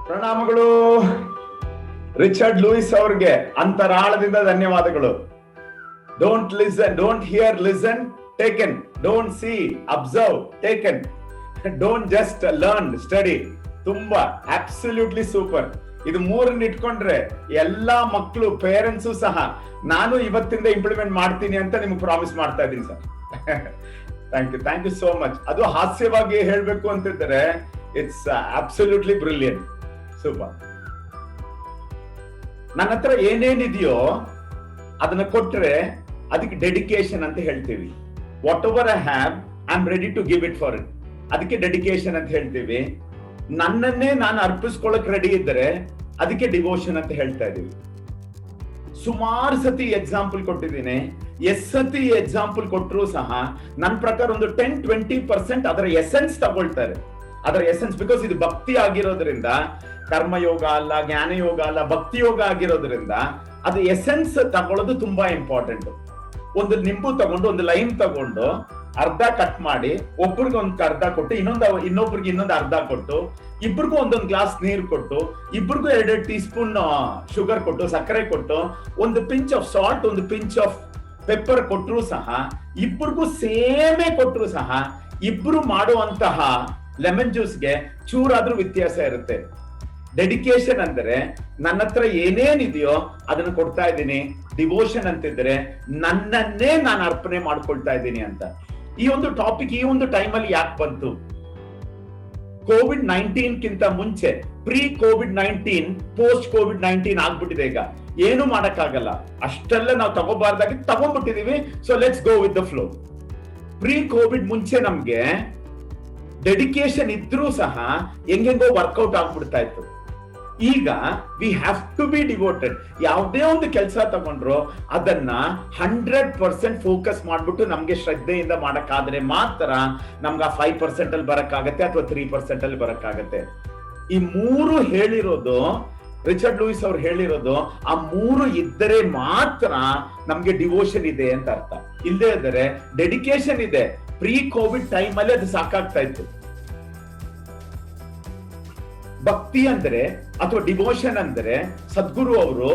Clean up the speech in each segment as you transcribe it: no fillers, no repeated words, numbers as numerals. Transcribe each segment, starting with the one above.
ಪ್ರಣಾಮಗಳು Richard Louis ಅವ್ರಿಗೆ ಅಂತರಾಳದಿಂದ ಧನ್ಯವಾದಗಳು. Don't listen, don't here, listen, taken. Don't see, observe, taken. Don't just learn, study. ತುಂಬಾ absolutely super. ಇದು ಮೂರನ್ನ ಇಟ್ಕೊಂಡ್ರೆ ಎಲ್ಲಾ ಮಕ್ಕಳು, ಪೇರೆಂಟ್ಸು ಸಹ ನಾನು ಇವತ್ತಿಂದ ಇಂಪ್ಲಿಮೆಂಟ್ ಮಾಡ್ತೀನಿ ಅಂತ ನಿಮ್ಗೆ ಪ್ರಾಮಿಸ್ ಮಾಡ್ತಾ ಇದ್ದೀನಿ sir. Thank you so much. ಅದು ಹಾಸ್ಯವಾಗಿ ಹೇಳ್ಬೇಕು ಅಂತಿದ್ರೆ ಇಟ್ಸ್ ಅಬ್ಸಲ್ಯೂಟ್ಲಿ ಬ್ರಿಲಿಯಂಟ್, ಸೂಪರ್. ನನ್ನ ಹತ್ರ ಏನೇನಿದೆಯೋ ಅದನ್ನ ಕೊಟ್ರೆ ಅದಕ್ಕೆ ಡೆಡಿಕೇಶನ್ ಅಂತ ಹೇಳ್ತೀವಿ. Whatever I have, I am ready to give it for it. ಅದಕ್ಕೆ ಡೆಡಿಕೇಶನ್ ಅಂತ ಹೇಳ್ತೀವಿ. ನನ್ನನ್ನೇ ನಾನು ಅರ್ಪಿಸ್ಕೊಳ್ಳಕ್ ರೆಡಿ ಇದ್ದರೆ ಅದಕ್ಕೆ ಡಿವೋಷನ್ ಅಂತ ಹೇಳ್ತಾ ಇದೀವಿ. ಸುಮಾರು ಸತಿ ಎಕ್ಸಾಂಪಲ್ ಕೊಟ್ಟಿದ್ದೀನಿ. ಎಸ್ ಸತಿ ಎಕ್ಸಾಂಪಲ್ ಕೊಟ್ಟರು ಸಹ ನನ್ನ ಪ್ರಕಾರ ಒಂದು 10-20% ಅದರ ಎಸೆನ್ಸ್ ತಗೊಳ್ತಾರೆ. ಅದರ ಎಸೆನ್ಸ್, ಬಿಕಾಸ್ ಇದು ಭಕ್ತಿ ಆಗಿರೋದ್ರಿಂದ, ಕರ್ಮಯೋಗ ಅಲ್ಲ, ಜ್ಞಾನಯೋಗ ಅಲ್ಲ, ಭಕ್ತಿ ಯೋಗ ಆಗಿರೋದ್ರಿಂದ ಅದು ಎಸೆನ್ಸ್ ತಗೊಳ್ಳೋದು ತುಂಬಾ ಇಂಪಾರ್ಟೆಂಟ್. ಒಂದು ನಿಂಬು ತಗೊಂಡು, ಒಂದು ಲೈಮ್ ತಗೊಂಡು ಅರ್ಧ ಕಟ್ ಮಾಡಿ ಒಬ್ಬರಿಗೆ ಒಂದು ಅರ್ಧ ಕೊಟ್ಟು, ಇನ್ನೊಬ್ರಿಗೆ ಇನ್ನೊಂದು ಅರ್ಧ ಕೊಟ್ಟು, ಇಬ್ಬರಿಗೂ ಒಂದೊಂದು ಗ್ಲಾಸ್ ನೀರು ಕೊಟ್ಟು, ಇಬ್ಬರಿಗೂ 2 ಟೀ ಸ್ಪೂನ್ ಶುಗರ್ ಕೊಟ್ಟು, ಸಕ್ಕರೆ ಕೊಟ್ಟು, ಒಂದು ಪಿಂಚ್ ಆಫ್ ಸಾಲ್ಟ್, ಒಂದು ಪಿಂಚ್ ಆಫ್ ಪೆಪ್ಪರ್ ಕೊಟ್ಟರು ಸಹ, ಇಬ್ಬರಿಗೂ ಸೇಮೇ ಕೊಟ್ಟರು ಸಹ ಇಬ್ರು ಮಾಡುವಂತಹ ಲೆಮನ್ ಜ್ಯೂಸ್ಗೆ ಚೂರಾದ್ರೂ ವ್ಯತ್ಯಾಸ ಇರುತ್ತೆ. ಡೆಡಿಕೇಶನ್ ಅಂದ್ರೆ ನನ್ನ ಹತ್ರ ಏನೇನಿದೆಯೋ ಅದನ್ನ ಕೊಡ್ತಾ ಇದ್ದೀನಿ. ಡಿವೋಷನ್ ಅಂತಿದ್ರೆ ನನ್ನನ್ನೇ ನಾನು ಅರ್ಪಣೆ ಮಾಡ್ಕೊಳ್ತಾ ಇದ್ದೀನಿ ಅಂತ. ಈ ಒಂದು ಟಾಪಿಕ್ ಈ ಒಂದು ಟೈಮಲ್ಲಿ ಯಾಕೆ ಬಂತು? ಕೋವಿಡ್-19 ಮುಂಚೆ, ಪ್ರೀ ಕೋವಿಡ್-19, ಪೋಸ್ಟ್ ಕೋವಿಡ್-19 ಆಗ್ಬಿಟ್ಟಿದೆ. ಈಗ ಏನು ಮಾಡಕ್ಕಾಗಲ್ಲ, ಅಷ್ಟೆಲ್ಲ ನಾವು ತಗೋಬಾರ್ದಾಗಿ ತಗೊಂಡ್ಬಿಟ್ಟಿದೀವಿ. So let's go with the flow. Pre Covid ಮುಂಚೆ ನಮ್ಗೆ ಡೆಡಿಕೇಶನ್ ಇದ್ರೂ ಸಹ ಹೆಂಗೆಂಗೋ ವರ್ಕೌಟ್ ಆಗ್ಬಿಡ್ತಾ ಇತ್ತು. ಈಗ we have to be devoted. ಯಾವುದೇ ಒಂದು ಕೆಲಸ ತಗೊಂಡ್ರು ಅದನ್ನ 100% ಫೋಕಸ್ ಮಾಡ್ಬಿಟ್ಟು ನಮ್ಗೆ ಶ್ರದ್ಧೆಯಿಂದ ಮಾಡಕ್ಕಾದ್ರೆ ಮಾತ್ರ ನಮ್ಗೆ ಆ 5% ಅಲ್ಲಿ ಬರಕ್ಕಾಗತ್ತೆ, ಅಥವಾ 3% ಅಲ್ಲಿ ಬರಕ್ಕಾಗತ್ತೆ. ಈ ಮೂರು ಹೇಳಿರೋದು, ರಿಚರ್ಡ್ ಲೂಯಿಸ್ ಅವ್ರು ಹೇಳಿರೋದು, ಆ ಮೂರು ಇದ್ದರೆ ಮಾತ್ರ ನಮ್ಗೆ ಡಿವೋಷನ್ ಇದೆ ಅಂತ ಅರ್ಥ. ಇಲ್ಲದೆ ಇದ್ದರೆ ಡೆಡಿಕೇಶನ್ ಇದೆ. ಪ್ರೀ ಕೋವಿಡ್ ಟೈಮ್ ಅಲ್ಲಿ ಅದು ಸಾಕಾಗ್ತಾ ಇತ್ತು. ಭಕ್ತಿ ಅಂದ್ರೆ ಅಥವಾ ಡಿವೋಷನ್ ಅಂದ್ರೆ ಸದ್ಗುರು ಅವರು,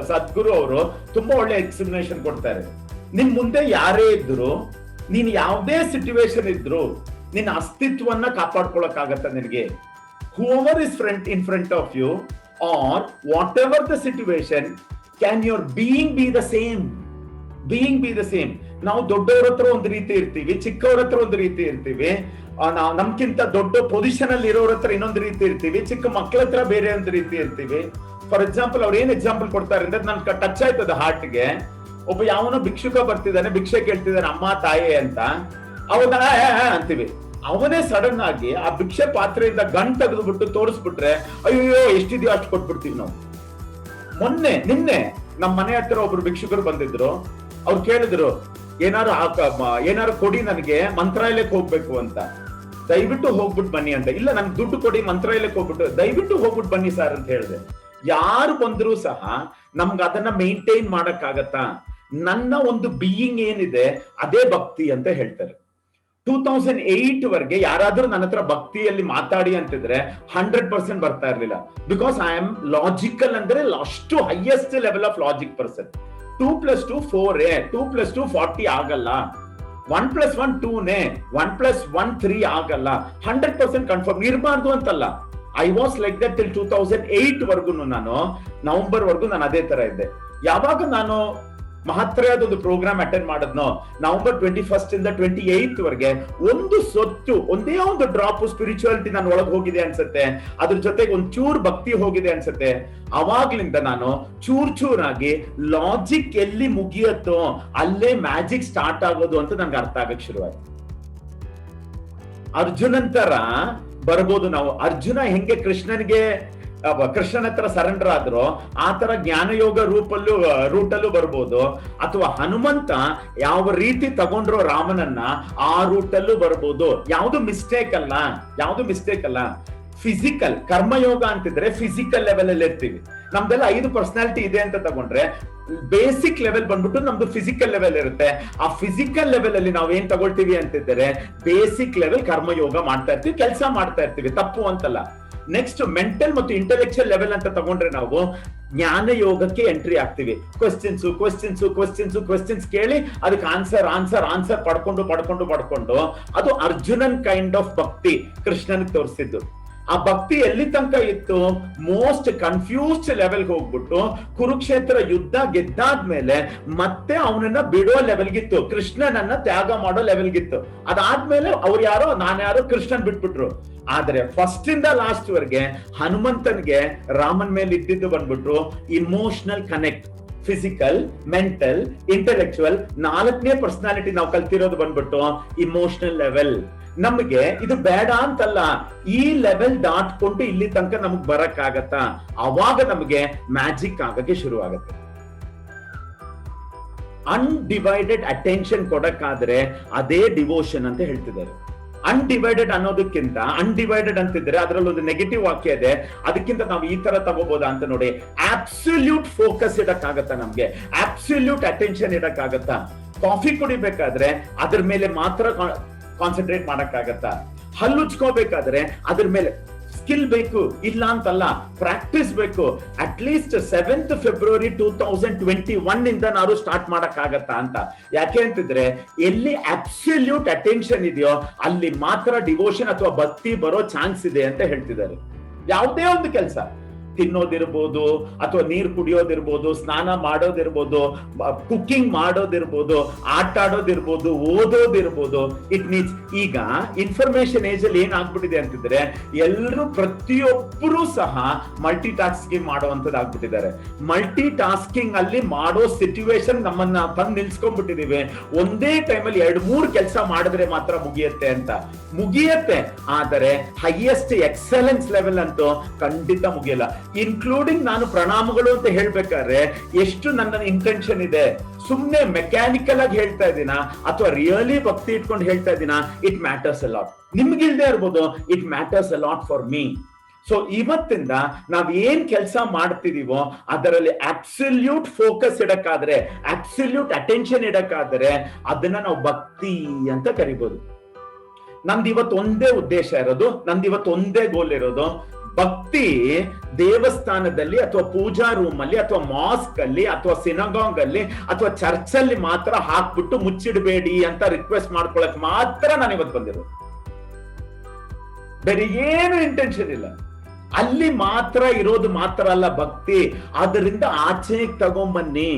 ಸದ್ಗುರು ಅವರು ತುಂಬಾ ಒಳ್ಳೆ ಎಕ್ಸ್ಪ್ಲನೇಷನ್ ಕೊಡ್ತಾರೆ. ನಿಮ್ ಮುಂದೆ ಯಾರೇ ಇದ್ರು, ನೀನ್ ಯಾವುದೇ ಸಿಚುವೇಶನ್ ಇದ್ರು ನಿನ್ನ ಅಸ್ತಿತ್ವವನ್ನ ಕಾಪಾಡ್ಕೊಳಕ್ಕಾಗತ್ತ ನಿನಗೆ. Whoever is in front of you are whatever the situation, can your being be the same? Being be the same. ನಾವು ದೊಡ್ಡವ್ರ ಹತ್ರ ಒಂದು ರೀತಿ ಇರ್ತೀವಿ, ಚಿಕ್ಕವ್ರ ಹತ್ರ ಒಂದು ರೀತಿ ಇರ್ತೀವಿ, ನಮ್ಗಿಂತ ದೊಡ್ಡ ಪೊಸಿಷನ್ ಅಲ್ಲಿ ಇರೋರ ಹತ್ರ ಇನ್ನೊಂದು ರೀತಿ ಇರ್ತೀವಿ, ಚಿಕ್ಕ ಮಕ್ಕಳ ಹತ್ರ ಬೇರೆ ಒಂದು ರೀತಿ ಇರ್ತೀವಿ. ಫಾರ್ ಎಕ್ಸಾಂಪಲ್, ಅವ್ರು ಏನ್ ಎಕ್ಸಾಂಪಲ್ ಕೊಡ್ತಾರೆ ಅಂದ್ರೆ ನನ್ ಟಚ್ ಆಯ್ತದ ಹಾರ್ಟ್ಗೆ. ಒಬ್ಬ ಯಾವನೋ ಭಿಕ್ಷುಕ ಬರ್ತಿದ್ದಾನೆ, ಭಿಕ್ಷೆ ಕೇಳ್ತಿದ್ದಾನೆ, ಅಮ್ಮ ತಾಯಿ ಅಂತ. ಅವಾಗ ಅಂತೀವಿ. ಅವನೇ ಸಡನ್ ಆಗಿ ಆ ಭಿಕ್ಷೆ ಪಾತ್ರೆಯಿಂದ ಗಂಟು ತೆಗೆದುಬಿಟ್ಟು ತೋರಿಸ್ಬಿಟ್ರೆ ಅಯ್ಯೋ ಎಷ್ಟಿದೆಯೋ ಅಷ್ಟು ಕೊಟ್ಬಿಡ್ತೀವಿ ನಾವು. ನಿನ್ನೆ ನಮ್ಮ ಮನೆ ಹತ್ರ ಒಬ್ರು ಭಿಕ್ಷುಕರು ಬಂದಿದ್ರು. ಅವ್ರು ಕೇಳಿದ್ರು, ಏನಾರು ಕೊಡಿ, ನನಗೆ ಮಂತ್ರಾಲಯಕ್ಕೆ ಹೋಗ್ಬೇಕು ಅಂತ. ದಯವಿಟ್ಟು ಹೋಗ್ಬಿಟ್ಟು ಬನ್ನಿ ಅಂತ. ಇಲ್ಲ, ನನ್ಗೆ ದುಡ್ಡು ಕೊಡಿ, ಮಂತ್ರಾಲಯಕ್ಕೆ ಹೋಗ್ಬಿಟ್ಟು. ದಯವಿಟ್ಟು ಹೋಗ್ಬಿಟ್ಟು ಬನ್ನಿ ಸರ್ ಅಂತ ಹೇಳಿದೆ. ಯಾರು ಬಂದ್ರು ಸಹ ನಮ್ಗೆ ಅದನ್ನ ಮೇಂಟೈನ್ ಮಾಡಕ್ಕಾಗತ್ತಾ? ನನ್ನ ಒಂದು ಬೀಯಿಂಗ್ ಏನಿದೆ ಅದೇ ಭಕ್ತಿ ಅಂತ ಹೇಳ್ತಾರೆ. 2008 ವರೆಗೆ ಯಾರಾದ್ರೂ ನನ್ನ ಹತ್ರ ಭಕ್ತಿಯಲ್ಲಿ ಮಾತಾಡಿ ಅಂತಿದ್ರೆ 100% ಬರ್ತಾ ಇರ್ಲಿಲ್ಲ. ಬಿಕಾಸ್ ಐ ಆಮ್ ಲಾಜಿಕಲ್, ಅಂದ್ರೆ ಅಷ್ಟು highest level of logic person. 2+2 4 2+2 40 ಆಗಲ್ಲ. 1+1 2 1+1 3 ಆಗಲ್ಲ. 100% ಕನ್ಫರ್ಮ್ ಇರಬಾರ್ದು ಅಂತಲ್ಲ. I was like that till 2008 ವರ್ಗು. ನಾನು ನವೆಂಬರ್ ವರ್ಗು ನಾನು ಅದೇ ತರ ಇದ್ದೆ. ಯಾವಾಗ ನಾನು ಮಹತ್ತರವಾದ ಒಂದು ಪ್ರೋಗ್ರಾಮ್ ಅಟೆಂಡ್ ಮಾಡಿದ್ನೋ, ನವೆಂಬರ್ 21 ಇಂದ 28 ವರೆಗೆ ಒಂದು ಸೊತ್ತು, ಒಂದೇ ಒಂದು ಡ್ರಾಪ್ ಸ್ಪಿರಿಚುವಾಲಿಟಿ ನಾನು ಒಳಗೆ ಹೋಗಿದೆ ಅನ್ಸುತ್ತೆ. ಅದ್ರ ಜೊತೆಗೆ ಒಂದು ಚೂರ್ ಭಕ್ತಿ ಹೋಗಿದೆ ಅನ್ಸುತ್ತೆ. ಅವಾಗ್ಲಿಂದ ನಾನು ಚೂರಾಗಿ ಲಾಜಿಕ್ ಎಲ್ಲಿ ಮುಗಿಯತ್ತೋ ಅಲ್ಲೇ ಮ್ಯಾಜಿಕ್ ಸ್ಟಾರ್ಟ್ ಆಗೋದು ಅಂತ ನನ್ಗೆ ಅರ್ಥ ಆಗಕ್ ಶುರುವಾಯ್ತು. ಅರ್ಜುನನ್ ತರ ಬರ್ಬೋದು ನಾವು. ಅರ್ಜುನ ಹೆಂಗೆ ಕೃಷ್ಣನ ಹತ್ರ ಸರೆಂಡರ್ ಆದ್ರೋ ಆ ತರ ಜ್ಞಾನಯೋಗ ರೂಟಲ್ಲೂ ಬರ್ಬೋದು. ಅಥವಾ ಹನುಮಂತ ಯಾವ ರೀತಿ ತಗೊಂಡ್ರೋ ರಾಮನನ್ನ ಆ ರೂಟಲ್ಲೂ ಬರ್ಬೋದು. ಯಾವ್ದು ಮಿಸ್ಟೇಕ್ ಅಲ್ಲ. ಫಿಸಿಕಲ್ ಕರ್ಮಯೋಗ ಅಂತಿದ್ರೆ ಫಿಸಿಕಲ್ ಲೆವೆಲ್ ಅಲ್ಲಿ ಇರ್ತೀವಿ. ನಮ್ದೆಲ್ಲ 5 ಪರ್ಸನಾಲಿಟಿ ಇದೆ ಅಂತ ತಗೊಂಡ್ರೆ ಬೇಸಿಕ್ ಲೆವೆಲ್ ಬಂದ್ಬಿಟ್ಟು ನಮ್ದು ಫಿಸಿಕಲ್ ಲೆವೆಲ್ ಇರುತ್ತೆ. ಆ ಫಿಸಿಕಲ್ ಲೆವೆಲ್ ಅಲ್ಲಿ ನಾವು ಏನ್ ತಗೊಳ್ತೀವಿ ಅಂತಿದ್ದಾರೆ, ಬೇಸಿಕ್ ಲೆವೆಲ್ ಕರ್ಮಯೋಗ ಮಾಡ್ತಾ ಇರ್ತೀವಿ, ಕೆಲಸ ಮಾಡ್ತಾ ಇರ್ತೀವಿ, ತಪ್ಪು ಅಂತಲ್ಲ. ನೆಕ್ಸ್ಟ್ ಮೆಂಟಲ್ ಮತ್ತು ಇಂಟೆಲೆಕ್ಚುಯಲ್ ಲೆವೆಲ್ ಅಂತ ತಗೊಂಡ್ರೆ ನಾವು ಜ್ಞಾನ ಯೋಗಕ್ಕೆ ಎಂಟ್ರಿ ಆಗ್ತೀವಿ. ಕ್ವೆಶ್ಚನ್ಸ್ ಕೇಳಿ ಅದಕ್ಕೆ ಆನ್ಸರ್ ಪಡ್ಕೊಂಡು ಅದು ಅರ್ಜುನನ್ ಕೈಂಡ್ ಆಫ್ ಭಕ್ತಿ ಕೃಷ್ಣನ್ ತೋರಿಸಿದ್ದು. ಆ ಭಕ್ತಿ ಎಲ್ಲಿ ತನಕ ಇತ್ತು, ಮೋಸ್ಟ್ ಕನ್ಫ್ಯೂಸ್ಡ್ ಲೆವೆಲ್ಗೆ ಹೋಗ್ಬಿಟ್ಟು ಕುರುಕ್ಷೇತ್ರ ಯುದ್ಧ ಗೆದ್ದಾದ್ಮೇಲೆ ಮತ್ತೆ ಅವನನ್ನ ಬಿಡೋ ಲೆವೆಲ್ಗಿತ್ತು, ಕೃಷ್ಣನನ್ನ ತ್ಯಾಗ ಮಾಡೋ ಲೆವೆಲ್ಗಿತ್ತು. ಅದಾದ್ಮೇಲೆ ಅವ್ರು ಯಾರೋ ನಾನ್ಯಾರೋ ಕೃಷ್ಣನ್ ಬಿಟ್ಬಿಟ್ರು. ಆದ್ರೆ ಫಸ್ಟ್ ಇಂದ ಲಾಸ್ಟ್ ವರೆಗೆ ಹನುಮಂತನ್ಗೆ ರಾಮನ್ ಮೇಲೆ ಇದ್ದಿದ್ದು ಬಂದ್ಬಿಟ್ಟು emotional connect, physical, mental, intellectual, 4ನೇ ಪರ್ಸನಾಲಿಟಿ ನಾವು ಕಲ್ತಿರೋದು ಬಂದ್ಬಿಟ್ಟು ಇಮೋಷನಲ್ ಲೆವೆಲ್. ನಮಗೆ ಇದು ಬೇಡ ಅಂತಲ್ಲ, ಈ ಲೆವೆಲ್ ದಾಟ್ಕೊಂಡು ಇಲ್ಲಿ ತನಕ ನಮಗ್ ಬರಕ್ ಆಗತ್ತಾ, ಅವಾಗ ನಮಗೆ ಮ್ಯಾಜಿಕ್ ಆಗಕ್ಕೆ ಶುರು ಆಗತ್ತೆ. ಅನ್ಡಿವೈಡೆಡ್ ಅಟೆನ್ಷನ್ ಕೊಡಕ್ಕಾದ್ರೆ ಅದೇ ಡಿವೋಷನ್ ಅಂತ ಹೇಳ್ತಿದ್ದಾರೆ. ಅನ್ಡಿವೈಡೆಡ್ ಅನ್ನೋದಕ್ಕಿಂತ, ಅನ್ಡಿವೈಡೆಡ್ ಅಂತಿದ್ರೆ ಅದರಲ್ಲಿ ಒಂದು ನೆಗೆಟಿವ್ ವಾಕ್ಯ ಇದೆ, ಅದಕ್ಕಿಂತ ನಾವು ಈ ತರ ತಗೋಬಹುದಾ ಅಂತ ನೋಡಿ. ಅಬ್ಸಲ್ಯೂಟ್ ಫೋಕಸ್ ಇಡಕ್ಕಾಗತ್ತಾ, ನಮ್ಗೆ ಅಬ್ಸಲ್ಯೂಟ್ ಅಟೆನ್ಷನ್ ಇಡಕ್ಕಾಗತ್ತಾ? ಕಾಫಿ ಕುಡಿಬೇಕಾದ್ರೆ ಅದ್ರ ಮೇಲೆ ಮಾತ್ರ ಕಾನ್ಸಂಟ್ರೇಟ್ ಮಾಡಕ್ಕಾಗತ್ತಾ? ಹಲ್ಲುಚ್ಕೋಬೇಕಾದ್ರೆ ಅದ್ರ ಮೇಲೆ ಸ್ಕಿಲ್ ಬೇಕು, ಇಲ್ಲ ಅಂತಲ್ಲ, ಪ್ರಾಕ್ಟೀಸ್ ಬೇಕು. ಅಟ್ ಲೀಸ್ಟ್ 7th February 2021 ಇಂದ ನಾವು ಸ್ಟಾರ್ಟ್ ಮಾಡಕ್ಕಾಗತ್ತಾ ಅಂತ. ಯಾಕೆ ಅಂತಿದ್ರೆ ಎಲ್ಲಿ ಅಬ್ಸಲ್ಯೂಟ್ ಅಟೆನ್ಷನ್ ಇದೆಯೋ ಅಲ್ಲಿ ಮಾತ್ರ ಡಿವೋಷನ್ ಅಥವಾ ಭಕ್ತಿ ಬರೋ ಚಾನ್ಸ್ ಇದೆ ಅಂತ ಹೇಳ್ತಿದ್ದಾರೆ. ಯಾವುದೇ ಒಂದು ಕೆಲಸ, ತಿನ್ನೋದಿರ್ಬೋದು, ಅಥವಾ ನೀರು ಕುಡಿಯೋದಿರ್ಬೋದು, ಸ್ನಾನ ಮಾಡೋದಿರ್ಬೋದು, ಕುಕಿಂಗ್ ಮಾಡೋದಿರ್ಬೋದು, ಆಟ ಆಡೋದಿರ್ಬೋದು, ಓದೋದಿರ್ಬೋದು, ಇಟ್ ಮೀನ್ಸ್ ಈಗ ಇನ್ಫಾರ್ಮೇಶನ್ ಏಜ್ ಅಲ್ಲಿ ಏನಾಗ್ಬಿಟ್ಟಿದೆ ಅಂತಿದ್ರೆ ಎಲ್ಲರೂ ಪ್ರತಿಯೊಬ್ಬರು ಸಹ ಮಲ್ಟಿ ಟಾಸ್ಕಿಂಗ್ ಮಾಡುವಂತದ್ದು ಆಗ್ಬಿಟ್ಟಿದ್ದಾರೆ. ಮಲ್ಟಿ ಟಾಸ್ಕಿಂಗ್ ಅಲ್ಲಿ ಮಾಡೋ ಸಿಚುವೇಶನ್ ನಮ್ಮನ್ನ ತಂದು ನಿಲ್ಸ್ಕೊಂಡ್ಬಿಟ್ಟಿದೀವಿ. ಒಂದೇ ಟೈಮಲ್ಲಿ 2-3 ಕೆಲಸ ಮಾಡಿದ್ರೆ ಮಾತ್ರ ಮುಗಿಯತ್ತೆ, ಆದರೆ ಹೈಯೆಸ್ಟ್ ಎಕ್ಸಲೆನ್ಸ್ ಲೆವೆಲ್ ಅಂತೂ ಖಂಡಿತ ಮುಗಿಯಲ್ಲ. ಇನ್ಕ್ಲೂಡಿಂಗ್ ನಾನು ಪ್ರಣಾಮಗಳು ಅಂತ ಹೇಳ್ಬೇಕಾದ್ರೆ ಎಷ್ಟು ನನ್ನ ಇಂಟೆನ್ಷನ್ ಇದೆ, ಸುಮ್ನೆ ಮೆಕ್ಯಾನಿಕಲ್ ಆಗಿ ಹೇಳ್ತಾ ಇದ್ದೀನಾ ಅಥವಾ ರಿಯಲಿ ಭಕ್ತಿ ಇಟ್ಕೊಂಡು ಹೇಳ್ತಾ ಇದ್ದೀನಾ, ಇಟ್ ಮ್ಯಾಟರ್ಸ್ ಅ ಲಾಟ್. ನಿಮ್ಗಿಲ್ದೇ ಇರ್ಬೋದು, it matters a lot for me. So ಇವತ್ತಿಂದ ನಾವ್ ಏನ್ ಕೆಲಸ ಮಾಡ್ತಿದೀವೋ ಅದರಲ್ಲಿ ಅಬ್ಸಲ್ಯೂಟ್ ಫೋಕಸ್ ಇಡಕ್ಕಾದ್ರೆ, ಅಬ್ಸಲ್ಯೂಟ್ ಅಟೆನ್ಷನ್ ಇಡಕ್ಕಾದ್ರೆ ಅದನ್ನ ನಾವು ಭಕ್ತಿ ಅಂತ ಕರಿಬಹುದು. ನಂದು ಇವತ್ತು ಒಂದೇ ಉದ್ದೇಶ ಇರೋದು, ನಂದು ಇವತ್ತು ಒಂದೇ ಗೋಲ್ ಇರೋದು, ಭಕ್ತಿ ದೇವಸ್ಥಾನದಲ್ಲಿ ಅಥವಾ ಪೂಜಾ ರೂಮ್ ಅಲ್ಲಿ ಅಥವಾ ಮಾಸ್ಕ್ ಅಲ್ಲಿ ಅಥವಾ ಸಿನಗಾಗ್ ಅಲ್ಲಿ ಅಥವಾ ಚರ್ಚ್ ಅಲ್ಲಿ ಮಾತ್ರ ಹಾಕ್ಬಿಟ್ಟು ಮುಚ್ಚಿಡಬೇಡಿ ಅಂತ ರಿಕ್ವೆಸ್ಟ್ ಮಾಡ್ಕೊಳಕ್ ಮಾತ್ರ ನಾನು ಇವತ್ತು ಬಂದಿರೋದು. ಬೇರೆ ಏನು ಇಂಟೆನ್ಷನ್ ಇಲ್ಲ. ಅಲ್ಲಿ ಮಾತ್ರ ಇರೋದು ಮಾತ್ರ ಅಲ್ಲ ಭಕ್ತಿ, ಅದರಿಂದ ಆಚೆಗೆ ತಗೊಂಬನ್ನಿ.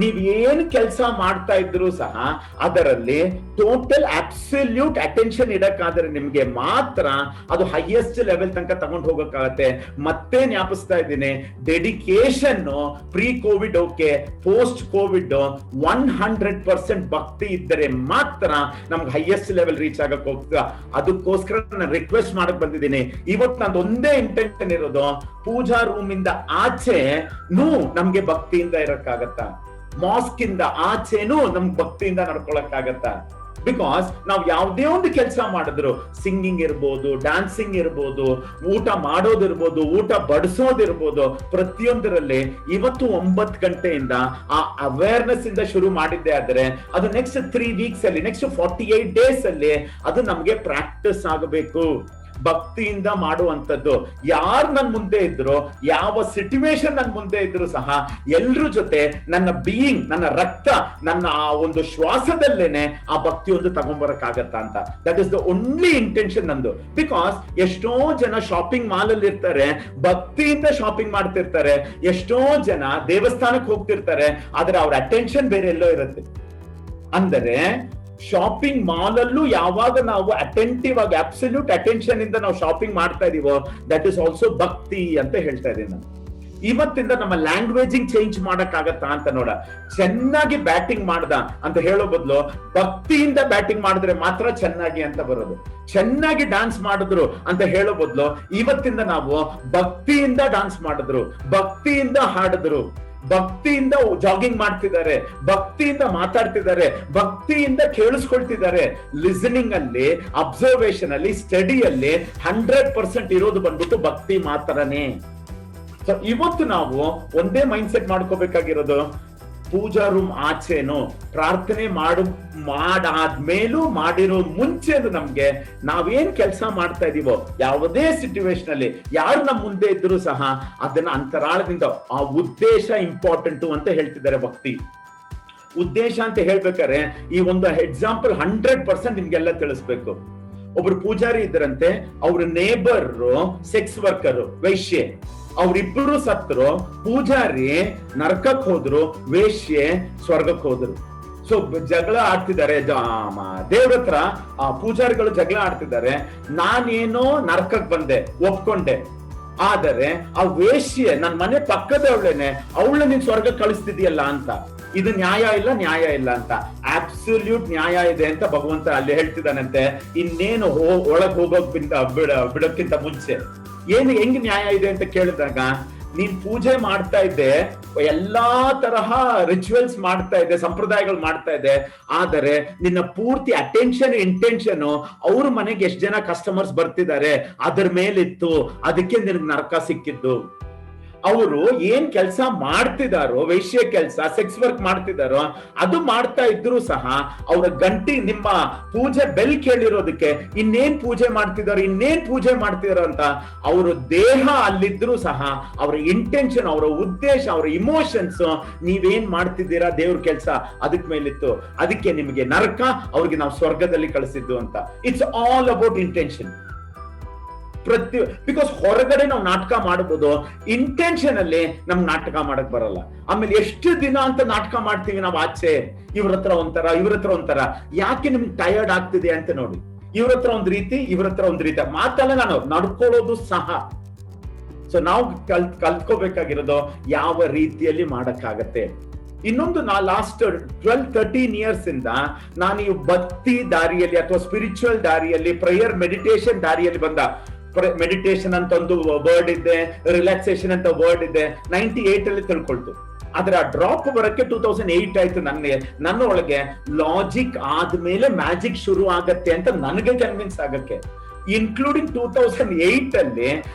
ನೀವ್ ಏನ್ ಕೆಲಸ ಮಾಡ್ತಾ ಇದ್ರು ಸಹ ಅದರಲ್ಲಿ ಟೋಟಲ್ ಅಬ್ಸಲ್ಯೂಟ್ ಅಟೆನ್ಷನ್ ಇಡಕ್ಕಾದ್ರೆ ನಿಮ್ಗೆ ಮಾತ್ರ ಅದು ಹೈಯೆಸ್ಟ್ ಲೆವೆಲ್ ತನಕ ತಗೊಂಡು ಹೋಗಕ್ಕಾಗತ್ತೆ. ಮತ್ತೆ ಜ್ಞಾಪಿಸ್ತಾ ಇದ್ದೀನಿ, dedication pre COVID okay, post COVID 100% ಭಕ್ತಿ ಇದ್ದರೆ ಮಾತ್ರ ನಮ್ಗೆ ಹೈಯೆಸ್ಟ್ ಲೆವೆಲ್ ರೀಚ್ ಆಗಕ್ ಹೋಗ್ತದ. ಅದಕ್ಕೋಸ್ಕರ ನಾನು ರಿಕ್ವೆಸ್ಟ್ ಮಾಡಕ್ ಬಂದಿದ್ದೀನಿ. ಇವತ್ತು ನಂದು ಒಂದೇ ಇಂಟೆನ್ಷನ್ ಇರೋದು, ಪೂಜಾ ರೂಮ್ ಇಂದ ಆಚೆ ನಮ್ಗೆ ಭಕ್ತಿಯಿಂದ ಇರಕ್ಕಾಗತ್ತಾ, ಮಾಸ್ಕ್ ಇಂದ ಆಚೆನೂ ನಮ್ಗೆ ಭಕ್ತಿಯಿಂದ ನಡ್ಕೊಳಕ್ಕಾಗತ್ತ? ಬಿಕಾಸ್ ನಾವು ಯಾವುದೇ ಒಂದು ಕೆಲಸ ಮಾಡಿದ್ರು, ಸಿಂಗಿಂಗ್ ಇರ್ಬೋದು, ಡ್ಯಾನ್ಸಿಂಗ್ ಇರ್ಬೋದು, ಊಟ ಮಾಡೋದಿರ್ಬೋದು, ಊಟ ಬಡಿಸೋದಿರ್ಬೋದು, ಪ್ರತಿಯೊಂದರಲ್ಲಿ ಇವತ್ತು 9 ಗಂಟೆಯಿಂದ ಆ ಅವೇರ್ನೆಸ್ ಇಂದ ಶುರು ಮಾಡಿದ್ದೆ ಆದ್ರೆ ಅದು ನೆಕ್ಸ್ಟ್ 3 weeks ಅಲ್ಲಿ, ನೆಕ್ಸ್ಟ್ 48 days ಅಲ್ಲಿ ಅದು ನಮ್ಗೆ ಪ್ರಾಕ್ಟೀಸ್ ಆಗಬೇಕು. ಭಕ್ತಿಯಿಂದ ಮಾಡುವಂಥದ್ದು. ಯಾರು ನನ್ ಮುಂದೆ ಇದ್ರು, ಯಾವ ಸಿಚುವೇಶನ್ ನನ್ ಮುಂದೆ ಇದ್ರು ಸಹ ಎಲ್ರ ಜೊತೆ ನನ್ನ ಬೀಯಿಂಗ್, ನನ್ನ ರಕ್ತ, ನನ್ನ ಆ ಒಂದು ಶ್ವಾಸದಲ್ಲೇನೆ ಆ ಭಕ್ತಿ ಒಂದು ತಗೊಂಡ್ಬರಕ್ಕಾಗತ್ತ ಅಂತ. That is the only intention ನಂದು. ಬಿಕಾಸ್ ಎಷ್ಟೋ ಜನ ಶಾಪಿಂಗ್ ಮಾಲ್ ಅಲ್ಲಿ ಇರ್ತಾರೆ, ಭಕ್ತಿಯಿಂದ ಶಾಪಿಂಗ್ ಮಾಡ್ತಿರ್ತಾರೆ. ಎಷ್ಟೋ ಜನ ದೇವಸ್ಥಾನಕ್ಕೆ ಹೋಗ್ತಿರ್ತಾರೆ, ಆದ್ರೆ ಅವ್ರ ಅಟೆನ್ಷನ್ ಬೇರೆ ಎಲ್ಲೋ ಇರುತ್ತೆ. ಅಂದರೆ ಶಾಪಿಂಗ್ ಮಾಲ್ ಅಲ್ಲೂ ಯಾವಾಗ ನಾವು ಅಟೆಂಟಿವ್ ಆಗಿ ಅಬ್ಸಲ್ಯೂಟ್ ಅಟೆನ್ಷನ್ ಇಂದ ನಾವು ಶಾಪಿಂಗ್ ಮಾಡ್ತಾ ಇದೀವೋ ದಟ್ ಇಸ್ ಆಲ್ಸೋ ಭಕ್ತಿ ಅಂತ ಹೇಳ್ತಾ ಇದ್ದೀನಿ ನಾನು. ಇವತ್ತಿಂದ ನಮ್ಮ ಲ್ಯಾಂಗ್ವೇಜಿಂಗ್ ಚೇಂಜ್ ಮಾಡಕ್ ಆಗತ್ತಾ ಅಂತ ನೋಡ. ಚೆನ್ನಾಗಿ ಬ್ಯಾಟಿಂಗ್ ಮಾಡ್ದ ಅಂತ ಹೇಳೋ ಬದಲು ಭಕ್ತಿಯಿಂದ ಬ್ಯಾಟಿಂಗ್ ಮಾಡಿದ್ರೆ ಮಾತ್ರ ಚೆನ್ನಾಗಿ ಅಂತ ಬರೋದು. ಚೆನ್ನಾಗಿ ಡಾನ್ಸ್ ಮಾಡಿದ್ರು ಅಂತ ಹೇಳೋ ಬದಲು ಇವತ್ತಿಂದ ನಾವು ಭಕ್ತಿಯಿಂದ ಡಾನ್ಸ್ ಮಾಡಿದ್ರು, ಭಕ್ತಿಯಿಂದ ಹಾಡಿದ್ರು, ಭಕ್ತಿಯಿಂದ ಜಾಗಿಂಗ್ ಮಾಡ್ತಿದ್ದಾರೆ, ಭಕ್ತಿಯಿಂದ ಮಾತಾಡ್ತಿದ್ದಾರೆ, ಭಕ್ತಿಯಿಂದ ಕೇಳಿಸ್ಕೊಳ್ತಿದ್ದಾರೆ. ಲಿಸನಿಂಗ್ ಅಲ್ಲಿ, ಅಬ್ಸರ್ವೇಷನ್ ಅಲ್ಲಿ, ಸ್ಟಡಿಯಲ್ಲಿ 100% ಇರೋದು ಬಂದ್ಬಿಟ್ಟು ಭಕ್ತಿ ಮಾತ್ರನೇ. ಸೊ ಇವತ್ತು ನಾವು ಒಂದೇ ಮೈಂಡ್ ಸೆಟ್ ಮಾಡ್ಕೋಬೇಕಾಗಿರೋದು, ಪೂಜಾ ರೂಮ್ ಆಚೆನೋ, ಪ್ರಾರ್ಥನೆ ಮಾಡಾದ್ಮೇಲೂ ಮಾಡಿರೋ ಮುಂಚೆನು ನಮ್ಗೆ ನಾವೇನ್ ಕೆಲಸ ಮಾಡ್ತಾ ಇದೀವೋ ಯಾವುದೇ ಸಿಚುವೇಶನ್ ಅಲ್ಲಿ ಯಾರು ನಮ್ ಮುಂದೆ ಇದ್ರು ಸಹ ಅದನ್ನ ಅಂತರಾಳದಿಂದ ಆ ಉದ್ದೇಶ ಇಂಪಾರ್ಟೆಂಟು ಅಂತ ಹೇಳ್ತಿದ್ದಾರೆ ಭಕ್ತಿ. ಉದ್ದೇಶ ಅಂತ ಹೇಳ್ಬೇಕಾದ್ರೆ ಈ ಒಂದು ಎಕ್ಸಾಂಪಲ್ 100% ನಿಮ್ಗೆಲ್ಲ ತಿಳಿಸ್ಬೇಕು. ಒಬ್ರು ಪೂಜಾರಿ ಇದ್ರಂತೆ, ಅವ್ರ ನೇಬರ್ ಸೆಕ್ಸ್ ವರ್ಕರ್, ವೇಶ್ಯೆ, ಅವ್ರಿಬ್ರು ಸತ್ರು. ಪೂಜಾರಿ ನರಕಕ್ಕೆ ಹೋದ್ರು, ವೇಶ್ಯೆ ಸ್ವರ್ಗಕ್ಕೆ ಹೋದ್ರು. ಸೊ ಜಗಳ ಆಡ್ತಿದ್ದಾರೆ ದೇವ್ರ ಹತ್ರ. ಆ ಪೂಜಾರಿಗಳು ಜಗಳ ಆಡ್ತಿದ್ದಾರೆ. ನಾನೇನೋ ನರಕಕ್ಕೆ ಬಂದೆ, ಒಪ್ಕೊಂಡೆ, ಆದರೆ ಆ ವೇಶ್ಯೆ ನನ್ ಮನೆ ಪಕ್ಕದವಳೇನೆ, ಅವಳ ನೀನ್ ಸ್ವರ್ಗ ಕಳಿಸ್ತಿದ್ಯಲ್ಲ ಅಂತ. ಇದು ನ್ಯಾಯ ಇಲ್ಲ ಅಂತ. ಅಬ್ಸಲ್ಯೂಟ್ ನ್ಯಾಯ ಇದೆ ಅಂತ ಭಗವಂತ ಅಲ್ಲಿ ಹೇಳ್ತಿದ್ದಾನಂತೆ. ಇನ್ನೇನು ಒಳಗ್ ಹೋಗೋಕ್ ಬಿಡೋಕ್ಕಿಂತ ಮುಂಚೆ ಹೆಂಗ್ ನ್ಯಾಯ ಇದೆ ಅಂತ ಕೇಳಿದಾಗ, ನೀನ್ ಪೂಜೆ ಮಾಡ್ತಾ ಇದ್ದೆ, ಎಲ್ಲಾ ತರಹ ರಿಚುವಲ್ಸ್ ಮಾಡ್ತಾ ಇದ್ದೆ, ಸಂಪ್ರದಾಯಗಳು ಮಾಡ್ತಾ ಇದ್ದೆ, ಆದರೆ ನಿನ್ನ ಪೂರ್ತಿ ಅಟೆನ್ಷನ್ ಇಂಟೆನ್ಷನ್ ಅವ್ರ ಮನೆಗೆ ಎಷ್ಟ್ ಜನ ಕಸ್ಟಮರ್ಸ್ ಬರ್ತಿದ್ದಾರೆ ಅದ್ರ ಮೇಲಿತ್ತು, ಅದಕ್ಕೆ ನಿನಗೆ ನರಕ ಸಿಕ್ಕಿದ್ದು. ಅವರು ಏನ್ ಕೆಲಸ ಮಾಡ್ತಿದಾರೋ, ವೇಶ್ಯ ಕೆಲಸ, ಸೆಕ್ಸ್ ವರ್ಕ್ ಮಾಡ್ತಿದಾರೋ ಅದು ಮಾಡ್ತಾ ಇದ್ರು ಸಹ ಅವರ ಗಂಟಿ ನಿಮ್ಮ ಪೂಜೆ ಬೆಲ್ ಕೇಳಿರೋದಕ್ಕೆ ಇನ್ನೇನ್ ಪೂಜೆ ಮಾಡ್ತಿದಾರೋ ಅಂತ ಅವ್ರ ದೇಹ ಅಲ್ಲಿದ್ರು ಸಹ ಅವರ ಇಂಟೆನ್ಷನ್, ಅವರ ಉದ್ದೇಶ, ಅವರ ಇಮೋಷನ್ಸ್ ನೀವೇನ್ ಮಾಡ್ತಿದ್ದೀರಾ ದೇವ್ರ ಕೆಲಸ ಅದಕ್ ಮೇಲಿತ್ತು. ಅದಕ್ಕೆ ನಿಮಗೆ ನರಕ, ಅವ್ರಿಗೆ ನಾವು ಸ್ವರ್ಗದಲ್ಲಿ ಕಳಿಸಿದ್ದು ಅಂತ. It's all about intention. Because ಹೊರಗಡೆ ನಾವು ನಾಟಕ ಮಾಡಬಹುದು, ಇಂಟೆನ್ಷನ್ ಅಲ್ಲಿ ನಮ್ ನಾಟಕ ಮಾಡಕ್ ಬರಲ್ಲ. ಆಮೇಲೆ ಎಷ್ಟು ದಿನ ಅಂತ ನಾಟಕ ಮಾಡ್ತೀವಿ ನಾವು ಆಚೆ, ಇವ್ರ ಹತ್ರ ಒಂಥರ. ಯಾಕೆ ನಿಮ್ಗೆ ಟಯರ್ಡ್ ಆಗ್ತಿದೆ ಅಂತ ನೋಡಿ. ಇವ್ರ ಹತ್ರ ಒಂದ್ ರೀತಿ ಮಾತಲ್ಲ, ನಾನು ನಡ್ಕೊಳ್ಳೋದು ಸಹ. ಸೊ ನಾವು ಕಲ್ತ್ಕೋಬೇಕಾಗಿರೋದು ಯಾವ ರೀತಿಯಲ್ಲಿ ಮಾಡಕ್ಕಾಗತ್ತೆ. ಇನ್ನೊಂದು ಲಾಸ್ಟ್ 12-13 ಇಯರ್ಸ್ ಇಂದ ನಾನು ಈ ಭಕ್ತಿ ದಾರಿಯಲ್ಲಿ ಅಥವಾ ಸ್ಪಿರಿಚುವಲ್ ದಾರಿಯಲ್ಲಿ, ಪ್ರೇಯರ್ ಮೆಡಿಟೇಷನ್ ದಾರಿಯಲ್ಲಿ ಬಂದ. ಮೆಡಿಟೇಷನ್ ಅಂತ ಒಂದು ವರ್ಡ್ ಇದೆ, ರಿಲ್ಯಾಕ್ಸೇಷನ್ ಅಂತ ವರ್ಡ್ ಇದೆ, 98 ಅಲ್ಲಿ ತಿಳ್ಕೊಳ್ತು. ಆದ್ರೆ ಆ ಡ್ರಾಪ್ ಬರಕ್ಕೆ 2008 ಆಯ್ತು. ನನ್ನ ಒಳಗೆ ಲಾಜಿಕ್ ಆದ್ಮೇಲೆ ಮ್ಯಾಜಿಕ್ ಶುರು ಆಗತ್ತೆ ಅಂತ ನನಗೆ ಕನ್ವಿನ್ಸ್ ಆಗಕ್ಕೆ. ಇನ್ಕ್ಲೂಡಿಂಗ್ 2008 ಅಲ್ಲಿ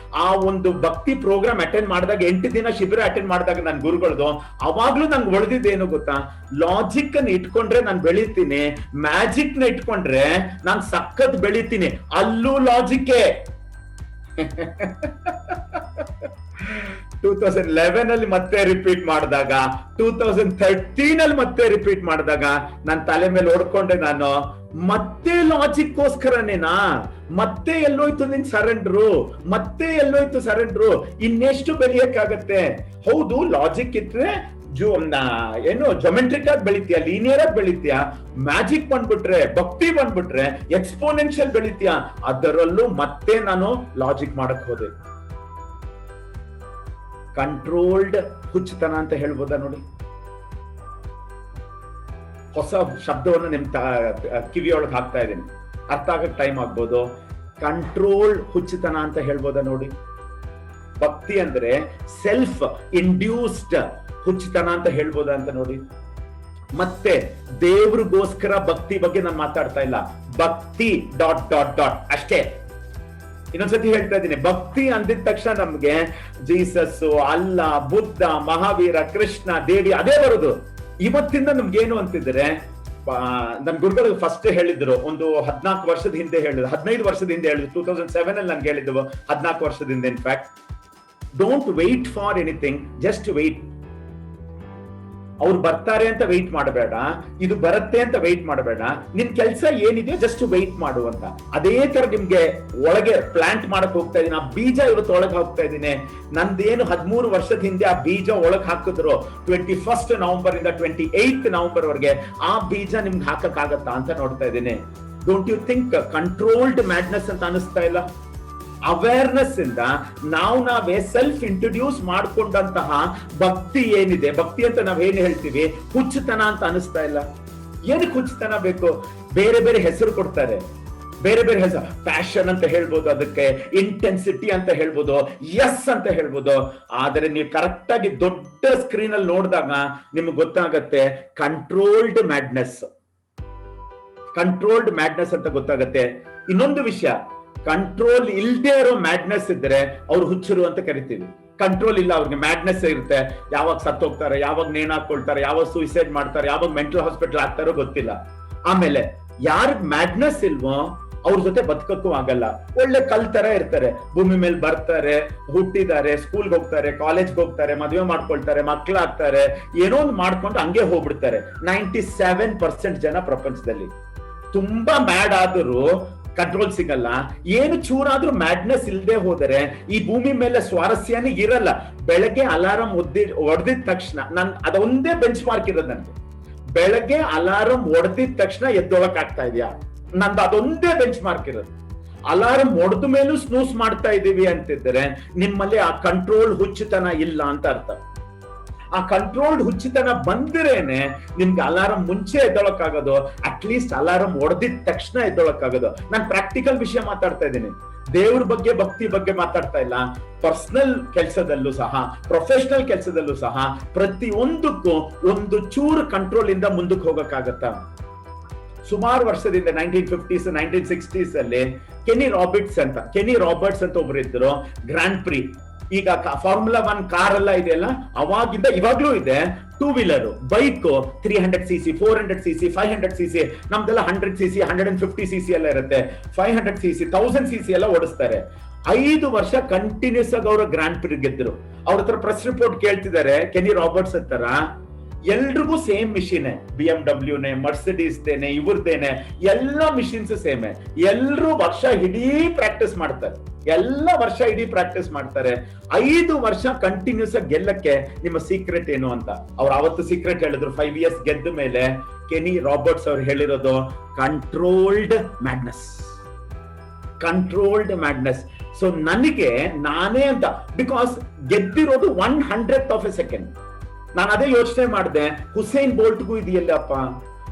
ಆ ಒಂದು ಭಕ್ತಿ ಪ್ರೋಗ್ರಾಮ್ ಅಟೆಂಡ್ ಮಾಡಿದಾಗ, 8 ದಿನ ಶಿಬಿರ ಅಟೆಂಡ್ ಮಾಡಿದಾಗ ನನ್ನ ಗುರುಗಳದು, ಅವಾಗ್ಲೂ ನಂಗೆ ಒಳದಿದ್ದೇನು ಗೊತ್ತಾ, ಲಾಜಿಕ್ ಅನ್ನ ಇಟ್ಕೊಂಡ್ರೆ ನಾನು ಬೆಳಿತೀನಿ, ಮ್ಯಾಜಿಕ್ ನ ಇಟ್ಕೊಂಡ್ರೆ ನಾನು ಸಖತ್ ಬೆಳಿತೀನಿ. ಅಲ್ಲೂ ಲಾಜಿಕ್ 2011 ಅಲ್ಲಿ ಮತ್ತೆ ರಿಪೀಟ್ ಮಾಡಿದಾಗ, 2013 ಅಲ್ಲಿ ಮತ್ತೆ ರಿಪೀಟ್ ಮಾಡಿದಾಗ ನನ್ನ ತಲೆ ಮೇಲೆ ಓಡ್ಕೊಂಡೆ ನಾನು. ಮತ್ತೆ ಲಾಜಿಕ್ ಗೋಸ್ಕರನೇನಾ? ಮತ್ತೆ ಎಲ್ಲೋಯ್ತು ನಿನ್ ಸರೆಂಡ್ರು? ಇನ್ನೆಷ್ಟು ಬೆಳೆಯಕ್ಕಾಗತ್ತೆ? ಹೌದು, ಲಾಜಿಕ್ ಇಟ್ರೆ ಜೊಮೆಟ್ರಿಕ್ ಆಗಿ ಬೆಳಿತೀಯ, ಲೀನಿಯರ್ ಆಗಿ ಬೆಳಿತೀಯ. ಮ್ಯಾಜಿಕ್ ಬಂದ್ಬಿಟ್ರೆ, ಭಕ್ತಿ ಬಂದ್ಬಿಟ್ರೆ ಎಕ್ಸ್ಪೋನೆನ್ಷಿಯಲ್ ಬೆಳಿತೀಯ. ಅದರಲ್ಲೂ ಮತ್ತೆ ನಾನು ಲಾಜಿಕ್ ಮಾಡಕ್ ಹೋದೆ. ಕಂಟ್ರೋಲ್ಡ್ ಹುಚ್ಚುತನ ಅಂತ ಹೇಳ್ಬೋದಾ ನೋಡಿ. ಹೊಸ ಶಬ್ದವನ್ನು ನಿಮ್ ಕಿವಿಯೊಳಗೆ ಹಾಕ್ತಾ ಇದ್ದೀನಿ, ಅರ್ಥ ಆಗಕ್ ಟೈಮ್ ಆಗ್ಬೋದು. ಕಂಟ್ರೋಲ್ಡ್ ಹುಚ್ಚುತನ ಅಂತ ಹೇಳ್ಬೋದಾ ನೋಡಿ. ಭಕ್ತಿ ಅಂದ್ರೆ ಸೆಲ್ಫ್ ಇಂಡ್ಯೂಸ್ಡ್ ಹುಚ್ಚುತನ ಅಂತ ಹೇಳ್ಬೋದಾ ಅಂತ ನೋಡಿ. ಮತ್ತೆ ದೇವ್ರಿಗೋಸ್ಕರ ಭಕ್ತಿ ಬಗ್ಗೆ ನಾನು ಮಾತಾಡ್ತಾ ಇಲ್ಲ. ಭಕ್ತಿ ... ಅಷ್ಟೇ. ಇನ್ನೊಂದ್ಸತಿ ಹೇಳ್ತಾ ಇದ್ದೀನಿ, ಭಕ್ತಿ ಅಂದಿದ ತಕ್ಷಣ ನಮ್ಗೆ ಜೀಸಸ್, ಅಲ್ಲ, ಬುದ್ಧ, ಮಹಾವೀರ, ಕೃಷ್ಣ, ದೇವಿ ಅದೇ ಬರುದು. ಇವತ್ತಿಂದ ನಮ್ಗೇನು ಅಂತಿದ್ರೆ, ನನ್ ಗುರುಗಳು ಫಸ್ಟ್ ಹೇಳಿದ್ರು, ಒಂದು 14 ವರ್ಷದ ಹಿಂದೆ ಹೇಳಿದ್ರು, 15 ವರ್ಷದ ಹಿಂದೆ ಹೇಳಿದ್ರು, 2007 ಅಲ್ಲಿ ನನ್ಗೆ ಹೇಳಿದ್ರು, 14 ವರ್ಷದಿಂದ. In fact, don't wait for anything, just wait. ಅವ್ರು ಬರ್ತಾರೆ ಅಂತ ವೆಯ್ಟ್ ಮಾಡಬೇಡ, ಇದು ಬರುತ್ತೆ ಅಂತ ವೆಯ್ಟ್ ಮಾಡಬೇಡ. ನಿನ್ ಕೆಲಸ ಏನಿದೆಯೋ ಜಸ್ಟ್ ವೆಯ್ಟ್ ಮಾಡು ಅಂತ. ಅದೇ ತರ ನಿಮ್ಗೆ ಒಳಗೆ ಪ್ಲಾಂಟ್ ಮಾಡಕ್ ಹೋಗ್ತಾ ಇದೀನಿ. ಆ ಬೀಜ ಇವತ್ತು ಒಳಗೆ ಹೋಗ್ತಾ ಇದ್ದೀನಿ. ನಂದೇನು 13 ವರ್ಷದ ಹಿಂದೆ ಆ ಬೀಜ ಒಳಗ್ ಹಾಕಿದ್ರು, 21 ನವೆಂಬರ್ ಇಂದ 28 ನವೆಂಬರ್ ವರೆಗೆ ಆ ಬೀಜ ನಿಮ್ಗೆ ಹಾಕಕ್ ಆಗತ್ತಾ ಅಂತ ನೋಡ್ತಾ ಇದ್ದೀನಿ. Don't you think controlled madness ಅಂತ ಅನಿಸ್ತಾ ಇಲ್ಲ? ಅವೇರ್ನೆಸ್ ಇಂದ ನಾವೇ ಸೆಲ್ಫ್ ಇಂಟ್ರೊಡ್ಯೂಸ್ ಮಾಡ್ಕೊಂಡಂತಹ ಭಕ್ತಿ ಏನಿದೆ, ಭಕ್ತಿ ಅಂತ ನಾವೇನ್ ಹೇಳ್ತೀವಿ, ಹುಚ್ಚುತನ ಅಂತ ಅನಿಸ್ತಾ ಇಲ್ಲ? ಏನಕ್ಕೆ ಹುಚ್ಚುತನ ಬೇಕು? ಬೇರೆ ಬೇರೆ ಹೆಸರು ಕೊಡ್ತಾರೆ, ಬೇರೆ ಬೇರೆ ಹೆಸರು. ಪ್ಯಾಷನ್ ಅಂತ ಹೇಳ್ಬೋದು, ಅದಕ್ಕೆ ಇಂಟೆನ್ಸಿಟಿ ಅಂತ ಹೇಳ್ಬೋದು, ಎಸ್ ಅಂತ ಹೇಳ್ಬೋದು. ಆದ್ರೆ ನೀವು ಕರೆಕ್ಟ್ ಆಗಿ ದೊಡ್ಡ ಸ್ಕ್ರೀನ್ ಅಲ್ಲಿ ನೋಡಿದಾಗ ನಿಮ್ಗೆ ಗೊತ್ತಾಗತ್ತೆ ಕಂಟ್ರೋಲ್ಡ್ ಮ್ಯಾಡ್ನೆಸ್ ಅಂತ ಗೊತ್ತಾಗತ್ತೆ. ಇನ್ನೊಂದು ವಿಷಯ, ಕಂಟ್ರೋಲ್ ಇಲ್ದೇ ಇರೋ ಮ್ಯಾಡ್ನೆಸ್ ಇದ್ರೆ ಅವ್ರು ಹುಚ್ಚರು ಅಂತ ಕರಿತೀವಿ. ಕಂಟ್ರೋಲ್ ಇಲ್ಲ ಅವ್ರಿಗೆ, ಮ್ಯಾಡ್ನೆಸ್ ಇರುತ್ತೆ. ಯಾವಾಗ ಸತ್ತೋಗ್ತಾರೆ, ಯಾವಾಗ ನೇಣ್ ಹಾಕೊಳ್ತಾರೆ, ಯಾವಾಗ ಸೂಸೈಡ್ ಮಾಡ್ತಾರೆ, ಯಾವಾಗ ಮೆಂಟಲ್ ಹಾಸ್ಪಿಟಲ್ ಆಗ್ತಾರೋ ಗೊತ್ತಿಲ್ಲ. ಆಮೇಲೆ ಯಾರಿಗ್ ಮ್ಯಾಡ್ನೆಸ್ ಇಲ್ವೋ ಅವ್ರ ಜೊತೆ ಬದುಕಕ್ಕೂ ಆಗಲ್ಲ. ಒಳ್ಳೆ ಕಲ್ ತರ ಇರ್ತಾರೆ, ಭೂಮಿ ಮೇಲೆ ಬರ್ತಾರೆ, ಹುಟ್ಟಿದ್ದಾರೆ, ಸ್ಕೂಲ್ಗೆ ಹೋಗ್ತಾರೆ, ಕಾಲೇಜ್ಗೆ ಹೋಗ್ತಾರೆ, ಮದುವೆ ಮಾಡ್ಕೊಳ್ತಾರೆ, ಮಕ್ಳಾಗ್ತಾರೆ, ಏನೋ ಒಂದು ಮಾಡ್ಕೊಂಡು ಹಂಗೆ ಹೋಗ್ಬಿಡ್ತಾರೆ. 97% ಜನ ಪ್ರಪಂಚದಲ್ಲಿ ತುಂಬಾ ಮ್ಯಾಡ್ ಆದರೂ ಕಂಟ್ರೋಲ್ ಸಿಗಲ್ಲ. ಏನು ಚೂರಾದ್ರೂ ಮ್ಯಾಡ್ನೆಸ್ ಇಲ್ಲದೆ ಹೋದರೆ ಈ ಭೂಮಿ ಮೇಲೆ ಸ್ವಾರಸ್ಯನೇ ಇರಲ್ಲ. ಬೆಳಗ್ಗೆ ಅಲಾರಂ ಹೊಡೆದಿದ ತಕ್ಷಣ ಅದೊಂದೇ ಬೆಂಚ್ ಮಾರ್ಕ್ ಇರೋದು ನನ್ಗೆ. ಬೆಳಗ್ಗೆ ಅಲಾರಂ ಹೊಡೆದಿದ ತಕ್ಷಣ ಎದ್ದೊಳಕ್ ಆಗ್ತಾ ಇದೆಯಾ, ನಂದು ಅದೊಂದೇ ಬೆಂಚ್ ಮಾರ್ಕ್ ಇರೋದು. ಅಲಾರಂ ಹೊಡೆದ ಮೇಲೂ ಸ್ನೂಸ್ ಮಾಡ್ತಾ ಇದೀವಿ ಅಂತಿದ್ರೆ ನಿಮ್ಮಲ್ಲಿ ಆ ಕಂಟ್ರೋಲ್ ಹುಚ್ಚುತನ ಇಲ್ಲ ಅಂತ ಅರ್ಥ. ಆ ಕಂಟ್ರೋಲ್ಡ್ ಹುಚ್ಚುತನ ಬಂದಿರೇನೆ ನಿಮ್ಗೆ ಅಲಾರಂ ಮುಂಚೆ ಎದ್ದೊಳಕ್ಕಾಗೋದು, ಅಟ್ಲೀಸ್ಟ್ ಅಲಾರಂ ಹೊಡೆದಿದ ತಕ್ಷಣ ಎದ್ದೊಳಕ್ಕಾಗೋದು. ನಾನು ಪ್ರಾಕ್ಟಿಕಲ್ ವಿಷಯ ಮಾತಾಡ್ತಾ ಇದ್ದೀನಿ, ದೇವ್ರ ಬಗ್ಗೆ ಭಕ್ತಿ ಬಗ್ಗೆ ಮಾತಾಡ್ತಾ ಇಲ್ಲ. ಪರ್ಸನಲ್ ಕೆಲಸದಲ್ಲೂ ಸಹ, ಪ್ರೊಫೆಷನಲ್ ಕೆಲಸದಲ್ಲೂ ಸಹ ಪ್ರತಿಯೊಂದಕ್ಕೂ ಒಂದು ಚೂರು ಕಂಟ್ರೋಲ್ ಇಂದ ಮುಂದಕ್ಕೆ ಹೋಗಕ್ಕಾಗತ್ತಾ? ಸುಮಾರು ವರ್ಷದಿಂದ 1950s 1960s ಅಲ್ಲಿ ಕೆನಿ ರಾಬರ್ಟ್ಸ್ ಅಂತ ಒಬ್ರು ಇದ್ರು. ಗ್ರ್ಯಾಂಡ್ ಪ್ರಿ, ಈಗ ಫಾರ್ಮುಲಾ 1 ಕಾರ್ ಎಲ್ಲ ಇದೆಯಲ್ಲ, ಅವಾಗಿಂದ ಇವಾಗ್ಲೂ ಇದೆ. 2 wheeler bike 300cc 400cc 500cc, ನಮ್ದೆಲ್ಲ 100cc 150cc ಎಲ್ಲ ಇರುತ್ತೆ. 500cc 1000cc ಎಲ್ಲ ಓಡಿಸ್ತಾರೆ. 5 ವರ್ಷ ಕಂಟಿನ್ಯೂಸ್ ಆಗಿ ಅವರು ಗ್ರ್ಯಾಂಡ್ ಪ್ರಿ ಗೆದ್ರು. ಅವ್ರ ಹತ್ರ ಪ್ರೆಸ್ ರಿಪೋರ್ಟ್ ಕೇಳ್ತಿದ್ದಾರೆ, ಕೆನಿ ರಾಬರ್ಟ್ಸ್ ಹತ್ರ ಎಲ್ರಿಗೂ ಸೇಮ್ ಮಿಷಿನ್, BMW ಮರ್ಸಿಡೀಸ್ ದೇನೆ, ಇವ್ರದೇನೆ, ಎಲ್ಲ ಮಿಷಿನ್ಸ್ ಸೇಮೆ. ಎಲ್ರು ವರ್ಷ ಇಡೀ ಪ್ರಾಕ್ಟೀಸ್ ಮಾಡ್ತಾರೆ, 5 ವರ್ಷ ಕಂಟಿನ್ಯೂಸ್ ಆಗಿ ಗೆಲ್ಲಕ್ಕೆ ನಿಮ್ಮ ಸೀಕ್ರೆಟ್ ಏನು ಅಂತ ಅವ್ರು ಅವತ್ತು ಸೀಕ್ರೆಟ್ ಹೇಳಿದ್ರು. 5 years ಗೆದ್ದ ಮೇಲೆ ಕೆನಿ ರಾಬರ್ಟ್ಸ್ ಅವ್ರು ಹೇಳಿರೋದು ಕಂಟ್ರೋಲ್ಡ್ ಮ್ಯಾಡ್ನೆಸ್. ಸೊ ನನಗೆ ನಾನೇ ಅಂತ, ಬಿಕಾಸ್ ಗೆದ್ದಿರೋದು 1/100th of a second. ನಾನು ಅದೇ ಯೋಚನೆ ಮಾಡಿದೆ, ಹುಸೇನ್ ಬೋಲ್ಟ್ಗೂ ಇದೆಯಲ್ಲಪ್ಪ,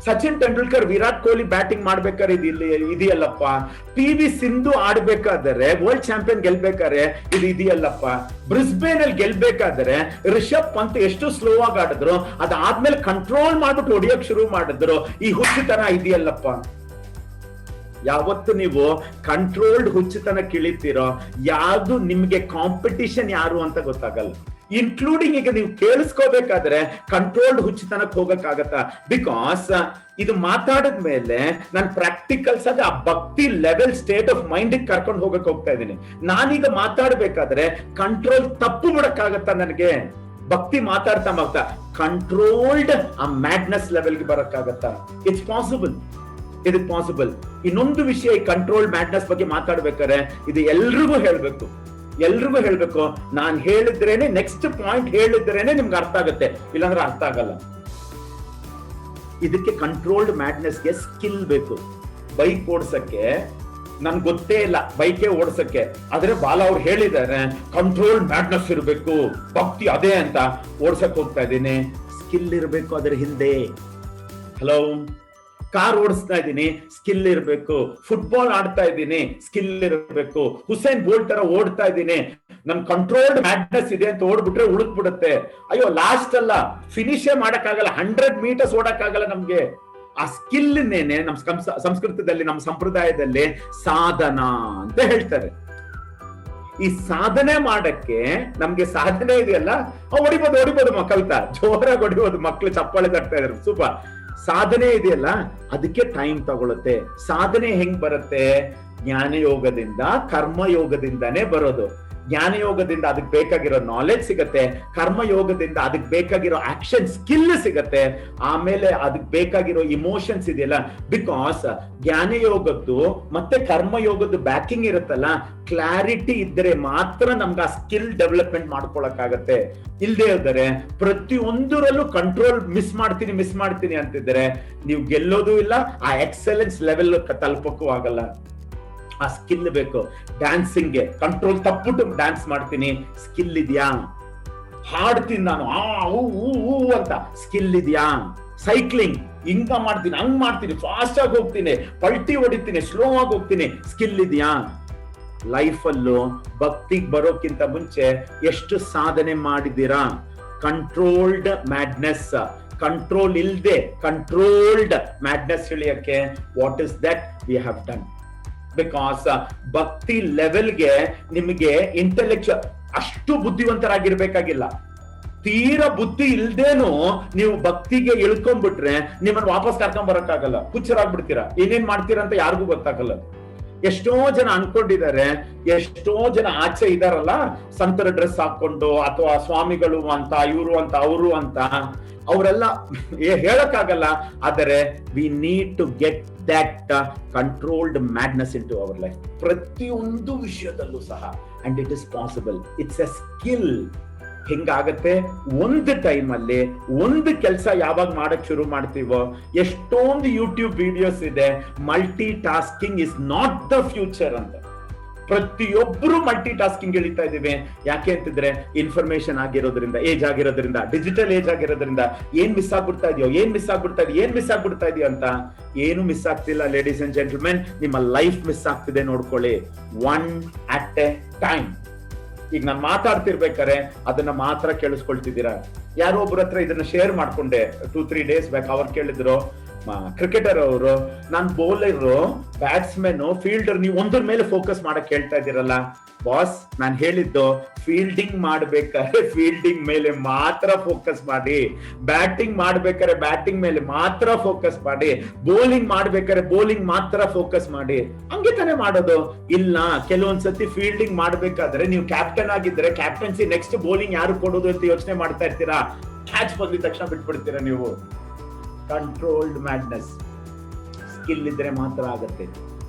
ಸಚಿನ್ ತೆಂಡೂಲ್ಕರ್ ವಿರಾಟ್ ಕೊಹ್ಲಿ ಬ್ಯಾಟಿಂಗ್ ಮಾಡ್ಬೇಕಾದ್ರೆ ಇದೆಯಲ್ಲಪ್ಪ, PV ಸಿಂಧು ಆಡ್ಬೇಕಾದ್ರೆ ವರ್ಲ್ಡ್ ಚಾಂಪಿಯನ್ ಗೆಲ್ಬೇಕಾದ್ರೆ ಇದು ಇದೆಯಲ್ಲಪ್ಪ, ಬ್ರಿಸ್ಬೇನ್ ಅಲ್ಲಿ ಗೆಲ್ಬೇಕಾದ್ರೆ ರಿಷಬ್ ಪಂತ್ ಎಷ್ಟು ಸ್ಲೋ ಆಗಿ ಆಡಿದ್ರು, ಅದಾದ್ಮೇಲೆ ಕಂಟ್ರೋಲ್ ಮಾಡ್ಬಿಟ್ಟು ಹೊಡಿಯೋಕ್ ಶುರು ಮಾಡಿದ್ರು, ಈ ಹುಚ್ಚುತನ ಇದೆಯಲ್ಲಪ್ಪ. ಯಾವತ್ತು ನೀವು ಕಂಟ್ರೋಲ್ಡ್ ಹುಚ್ಚುತನ ಕಿಳಿತೀರೋ ಯಾವ್ದು ನಿಮ್ಗೆ ಕಾಂಪಿಟಿಷನ್ ಯಾರು ಅಂತ ಗೊತ್ತಾಗಲ್ಲ. ಇನ್ಕ್ಲೂಡಿಂಗ್ ಈಗ ನೀವು ಕೇಳಿಸ್ಕೋಬೇಕಾದ್ರೆ ಕಂಟ್ರೋಲ್ಡ್ ಹುಚ್ಚುತನಕ್ಕೆ ಹೋಗಕ್ಕಾಗತ್ತಾ? ಬಿಕಾಸ್ ಇದು ಮಾತಾಡಿದ್ಮೇಲೆ ನಾನು ಪ್ರಾಕ್ಟಿಕಲ್ಸ್ ಆಗಿ ಆ ಭಕ್ತಿ ಲೆವೆಲ್ ಸ್ಟೇಟ್ ಆಫ್ ಮೈಂಡ್ ಕರ್ಕೊಂಡು ಹೋಗಕ್ ಇದ್ದೀನಿ. ನಾನೀಗ ಮಾತಾಡ್ಬೇಕಾದ್ರೆ ಕಂಟ್ರೋಲ್ ತಪ್ಪು ಬಿಡಕ್ಕಾಗತ್ತಾ ನನಗೆ? ಭಕ್ತಿ ಮಾತಾಡ್ತಾ ಕಂಟ್ರೋಲ್ಡ್ ಆ ಮ್ಯಾಡ್ನೆಸ್ ಲೆವೆಲ್ಗೆ ಬರಕ್ಕಾಗತ್ತಾ? It's possible. ಇನ್ನೊಂದು ವಿಷಯ, ಈ ಕಂಟ್ರೋಲ್ ಮ್ಯಾಡ್ನೆಸ್ ಬಗ್ಗೆ ಮಾತಾಡ್ಬೇಕಾದ್ರೆ ಇದು ಎಲ್ರಿಗೂ ಹೇಳ್ಬೇಕು. ನಾನ್ ಹೇಳಿದ್ರೇನೆ ನೆಕ್ಸ್ಟ್ ಪಾಯಿಂಟ್ ಹೇಳಿದ್ರೇನೆ ನಿಮ್ಗೆ ಅರ್ಥ ಆಗುತ್ತೆ, ಇಲ್ಲಾಂದ್ರೆ ಅರ್ಥ ಆಗಲ್ಲ. ಇದಕ್ಕೆ ಕಂಟ್ರೋಲ್ಡ್ ಮ್ಯಾಡ್ನೆಸ್ಗೆ ಸ್ಕಿಲ್ ಬೇಕು. ಬೈಕ್ ಓಡ್ಸಕ್ಕೆ ನನ್ಗೆ ಗೊತ್ತೇ ಇಲ್ಲ, ಬೈಕೇ ಓಡ್ಸಕ್ಕೆ. ಆದ್ರೆ ಬಾಲ ಅವ್ರು ಹೇಳಿದ್ದಾರೆ ಕಂಟ್ರೋಲ್ಡ್ ಮ್ಯಾಡ್ನೆಸ್ ಇರಬೇಕು, ಭಕ್ತಿ ಅದೇ ಅಂತ ಓಡ್ಸಕ್ ಹೋಗ್ತಾ ಇದ್ದೀನಿ. ಸ್ಕಿಲ್ ಇರಬೇಕು ಅದರ ಹಿಂದೆ. ಹಲೋ, ಕಾರ್ ಓಡಿಸ್ತಾ ಇದ್ದೀನಿ, ಸ್ಕಿಲ್ ಇರಬೇಕು. ಫುಟ್ಬಾಲ್ ಆಡ್ತಾ ಇದ್ದೀನಿ, ಸ್ಕಿಲ್ ಇರಬೇಕು. ಹುಸೇನ್ ಬೋಲ್ಟ್ ತರ ಓಡ್ತಾ ಇದ್ದೀನಿ, ನನ್ ಕಂಟ್ರೋಲ್ಡ್ ಮ್ಯಾಡ್ನೆಸ್ ಇದೆ ಅಂತ ಓಡ್ಬಿಟ್ರೆ ಉಳಿದ್ ಬಿಡುತ್ತೆ. ಅಯ್ಯೋ, ಲಾಸ್ಟ್ ಅಲ್ಲ, ಫಿನಿಶೇ ಮಾಡಕ್ಕಾಗಲ್ಲ, 100 meters ಓಡಕ್ಕಾಗಲ್ಲ ನಮ್ಗೆ. ಆ ಸ್ಕಿಲ್ ನೇನೆ ನಮ್ ಸಂಸ್ಕೃತದಲ್ಲಿ, ನಮ್ಮ ಸಂಪ್ರದಾಯದಲ್ಲಿ ಸಾಧನ ಅಂತ ಹೇಳ್ತಾರೆ. ಈ ಸಾಧನೆ ಮಾಡಕ್ಕೆ ನಮ್ಗೆ ಸಾಧನೆ ಇದೆಯಲ್ಲ, ಹೊಡಿಬೋದು ಕವಿತಾ, ಜೋರಾಗಿ ಹೊಡಿಬೋದು, ಮಕ್ಳು ಚಪ್ಪಾಳೆ ತಟ್ತಾ ಇದ್ರು, ಸೂಪರ್. ಸಾಧನೆ ಇದೆಯಲ್ಲ, ಅದಕ್ಕೆ ಟೈಮ್ ತಗೊಳುತ್ತೆ. ಸಾಧನೆ ಹೆಂಗ್ ಬರುತ್ತೆ? ಜ್ಞಾನಯೋಗದಿಂದ, ಕರ್ಮಯೋಗದಿಂದಾನೇ ಬರೋದು. ಜ್ಞಾನಯೋಗದಿಂದ ಅದಕ್ಕೆ ಬೇಕಾಗಿರೋ ನಾಲೆಡ್ಜ್ ಸಿಗತ್ತೆ, ಕರ್ಮಯೋಗದಿಂದ ಅದಕ್ಕೆ ಬೇಕಾಗಿರೋ ಆಕ್ಷನ್ ಸ್ಕಿಲ್ ಸಿಗತ್ತೆ, ಆಮೇಲೆ ಅದಕ್ಕೆ ಬೇಕಾಗಿರೋ ಇಮೋಷನ್ಸ್ ಇದೆಯಲ್ಲ. ಬಿಕಾಸ್ ಜ್ಞಾನಯೋಗದ್ದು ಮತ್ತೆ ಕರ್ಮಯೋಗದ್ದು ಬ್ಯಾಕಿಂಗ್ ಇರುತ್ತಲ್ಲ, ಕ್ಲಾರಿಟಿ ಇದ್ದರೆ ಮಾತ್ರ ನಮ್ಗೆ ಆ ಸ್ಕಿಲ್ ಡೆವಲಪ್ಮೆಂಟ್ ಮಾಡ್ಕೊಳಕ್ಕಾಗತ್ತೆ. ಇಲ್ದೇ ಇದ್ದರೆ ಪ್ರತಿಯೊಂದರಲ್ಲೂ ಕಂಟ್ರೋಲ್ ಮಿಸ್ ಮಾಡ್ತೀನಿ ಅಂತಿದ್ರೆ ನೀವು ಗೆಲ್ಲೋದು ಇಲ್ಲ, ಆ ಎಕ್ಸಲೆನ್ಸ್ ಲೆವೆಲ್ ತಲುಪಕ್ಕೂ ಆಗಲ್ಲ. ಆ ಸ್ಕಿಲ್ ಬೇಕು. ಡ್ಯಾನ್ಸಿಂಗ್ಗೆ ಕಂಟ್ರೋಲ್ ತಪ್ಪಿಟ್ಟು ಡ್ಯಾನ್ಸ್ ಮಾಡ್ತೀನಿ, ಸ್ಕಿಲ್ ಇದೆಯಾ? ಹಾಡ್ತೀನಿ ನಾನು ಅಂತ, ಸ್ಕಿಲ್ ಇದೆಯಾ? ಸೈಕ್ಲಿಂಗ್ ಹಿಂಗ ಮಾಡ್ತೀನಿ, ಹಂಗ್ ಮಾಡ್ತೀನಿ, ಫಾಸ್ಟ್ ಆಗಿ ಹೋಗ್ತೀನಿ, ಪಲ್ಟಿ ಹೊಡಿತೀನಿ, ಸ್ಲೋ ಆಗಿ ಹೋಗ್ತೀನಿ, ಸ್ಕಿಲ್ ಇದೆಯಾ? ಲೈಫಲ್ಲೂ ಭಕ್ತಿಗೆ ಬರೋಕ್ಕಿಂತ ಮುಂಚೆ ಎಷ್ಟು ಸಾಧನೆ ಮಾಡಿದ್ದೀರಾ? ಕಂಟ್ರೋಲ್ಡ್ ಮ್ಯಾಡ್ನೆಸ್, ಕಂಟ್ರೋಲ್ ಇಲ್ದೆ ಕಂಟ್ರೋಲ್ಡ್ ಮ್ಯಾಡ್ನೆಸ್ ಇಳಿಯಕ್ಕೆ what is that we have done. Because ಭಕ್ತಿ ಲೆವೆಲ್ಗೆ ನಿಮಗೆ ಇಂಟೆಲೆಕ್ಚುಯಲ್ ಅಷ್ಟು ಬುದ್ಧಿವಂತರಾಗಿರ್ಬೇಕಾಗಿಲ್ಲ. ತೀರಾ ಬುದ್ಧಿ ಇಲ್ದೇನು ನೀವು ಭಕ್ತಿಗೆ ಇಳ್ಕೊಂಡ್ಬಿಟ್ರೆ ನಿಮ್ಮನ್ನ ವಾಪಸ್ ಕರ್ಕೊಂಡ್ ಬರಕ್ಕಾಗಲ್ಲ, ಹುಚ್ಚರಾಗ್ಬಿಡ್ತೀರಾ, ಏನೇನ್ ಮಾಡ್ತೀರಾ ಅಂತ ಯಾರಿಗೂ ಗೊತ್ತಾಗಲ್ಲ. ಎಷ್ಟೋ ಜನ ಅನ್ಕೊಂಡಿದ್ದಾರೆ, ಎಷ್ಟೋ ಜನ ಆಚೆ ಇದಾರಲ್ಲ ಸಂತರ ಡ್ರೆಸ್ ಹಾಕೊಂಡು ಅಥವಾ ಸ್ವಾಮಿಗಳು ಅಂತ ಇವರು ಅಂತ ಅವರು ಅಂತ, ಅವರೆಲ್ಲ ಹೇಳಕ್ಕಾಗಲ್ಲ. ಆದರೆ we need to get that controlled madness into our life, ಪ್ರತಿಯೊಂದು ವಿಷಯದಲ್ಲೂ ಸಹ. And it is possible, it's a skill. ಹಿಂಗಾಗತ್ತೆ ಒಂದು ಟೈಮ್ ಅಲ್ಲಿ ಒಂದು ಕೆಲಸ ಯಾವಾಗ ಮಾಡಕ್ ಶುರು ಮಾಡ್ತೀವೋ. ಎಷ್ಟೊಂದು ಯೂಟ್ಯೂಬ್ ವಿಡಿಯೋಸ್ ಇದೆ, multi tasking is not the future ಅಂತ. ಪ್ರತಿಯೊಬ್ರು ಮಲ್ಟಿ ಟಾಸ್ಕಿಂಗ್ ಇಳಿತಾ ಇದೀವಿ. ಯಾಕೆ ಅಂತಿದ್ರೆ ಇನ್ಫಾರ್ಮೇಶನ್ ಆಗಿರೋದ್ರಿಂದ, ಏಜ್ ಆಗಿರೋದ್ರಿಂದ, ಡಿಜಿಟಲ್ ಏಜ್ ಆಗಿರೋದ್ರಿಂದ ಏನ್ ಮಿಸ್ ಆಗ್ಬಿಡ್ತಾ ಇದೆಯೋ, ಏನ್ ಮಿಸ್ ಆಗ್ಬಿಡ್ತಾ ಇದೆಯೋ ಅಂತ. ಏನು ಮಿಸ್ ಆಗ್ತಿಲ್ಲ ಲೇಡೀಸ್ ಅಂಡ್ ಜೆಂಟಲ್ಮೆನ್, ನಿಮ್ಮ ಲೈಫ್ ಮಿಸ್ ಆಗ್ತಿದೆ ನೋಡ್ಕೊಳ್ಳಿ, ಒನ್ ಅಟ್ ಎ ಟೈಮ್. ಈಗ ನಾನು ಮಾತಾಡ್ತಿರ್ಬೇಕಾರೆ ಅದನ್ನ ಮಾತ್ರ ಕೇಳಿಸ್ಕೊಳ್ತಿದ್ದೀರಾ. ಯಾರೋ ಒಬ್ಬರ ಹತ್ರ ಇದನ್ನ ಶೇರ್ ಮಾಡ್ಕೊಂಡೆ 2-3 ಡೇಸ್ ಬ್ಯಾಕ್. ಅವ್ರು ಕೇಳಿದ್ರು, ಕ್ರಿಕೆಟರ್ ಅವರು, ನಾನ್ ಬೌಲರ್, ಬ್ಯಾಟ್ಸ್ಮನ್, ಫೀಲ್ಡರ್, ನೀವು ಒಂದ್ರ ಮೇಲೆ ಫೋಕಸ್ ಮಾಡಕ್ ಹೇಳ್ತಾ ಇದ್ದೀರಲ್ಲ. ಬಾಸ್, ನಾನು ಹೇಳಿದ್ದು ಫೀಲ್ಡಿಂಗ್ ಮಾಡ್ಬೇಕಾದ್ರೆ ಫೀಲ್ಡಿಂಗ್ ಮೇಲೆ ಮಾತ್ರ ಫೋಕಸ್ ಮಾಡಿ, ಬ್ಯಾಟಿಂಗ್ ಮಾಡ್ಬೇಕಾದ್ರೆ ಬ್ಯಾಟಿಂಗ್ ಮೇಲೆ ಮಾತ್ರ ಫೋಕಸ್ ಮಾಡಿ, ಬೌಲಿಂಗ್ ಮಾಡ್ಬೇಕಾದ್ರೆ ಬೌಲಿಂಗ್ ಮಾತ್ರ ಫೋಕಸ್ ಮಾಡಿ. ಹಂಗೆ ತಾನೇ ಮಾಡೋದು. ಇಲ್ಲ, ಕೆಲವೊಂದ್ಸತಿ ಫೀಲ್ಡಿಂಗ್ ಮಾಡ್ಬೇಕಾದ್ರೆ ನೀವು ಕ್ಯಾಪ್ಟನ್ ಆಗಿದ್ರೆ ಕ್ಯಾಪ್ಟನ್ಸಿ ನೆಕ್ಸ್ಟ್ ಬೌಲಿಂಗ್ ಯಾರು ಕೊಡೋದು ಅಂತ ಯೋಚನೆ ಮಾಡ್ತಾ ಇರ್ತೀರಾ. ಕ್ಯಾಚ್ ಬಂದಿದ ತಕ್ಷಣ ಬಿಟ್ಬಿಡ್ತೀರಾ ನೀವು. ಕಂಟ್ರೋಲ್ಡ್ ಮ್ಯಾಡ್ನೆಸ್ ಸ್ಕಿಲ್ ಇದ್ರೆ ಮಾತ್ರ ಆಗತ್ತೆ.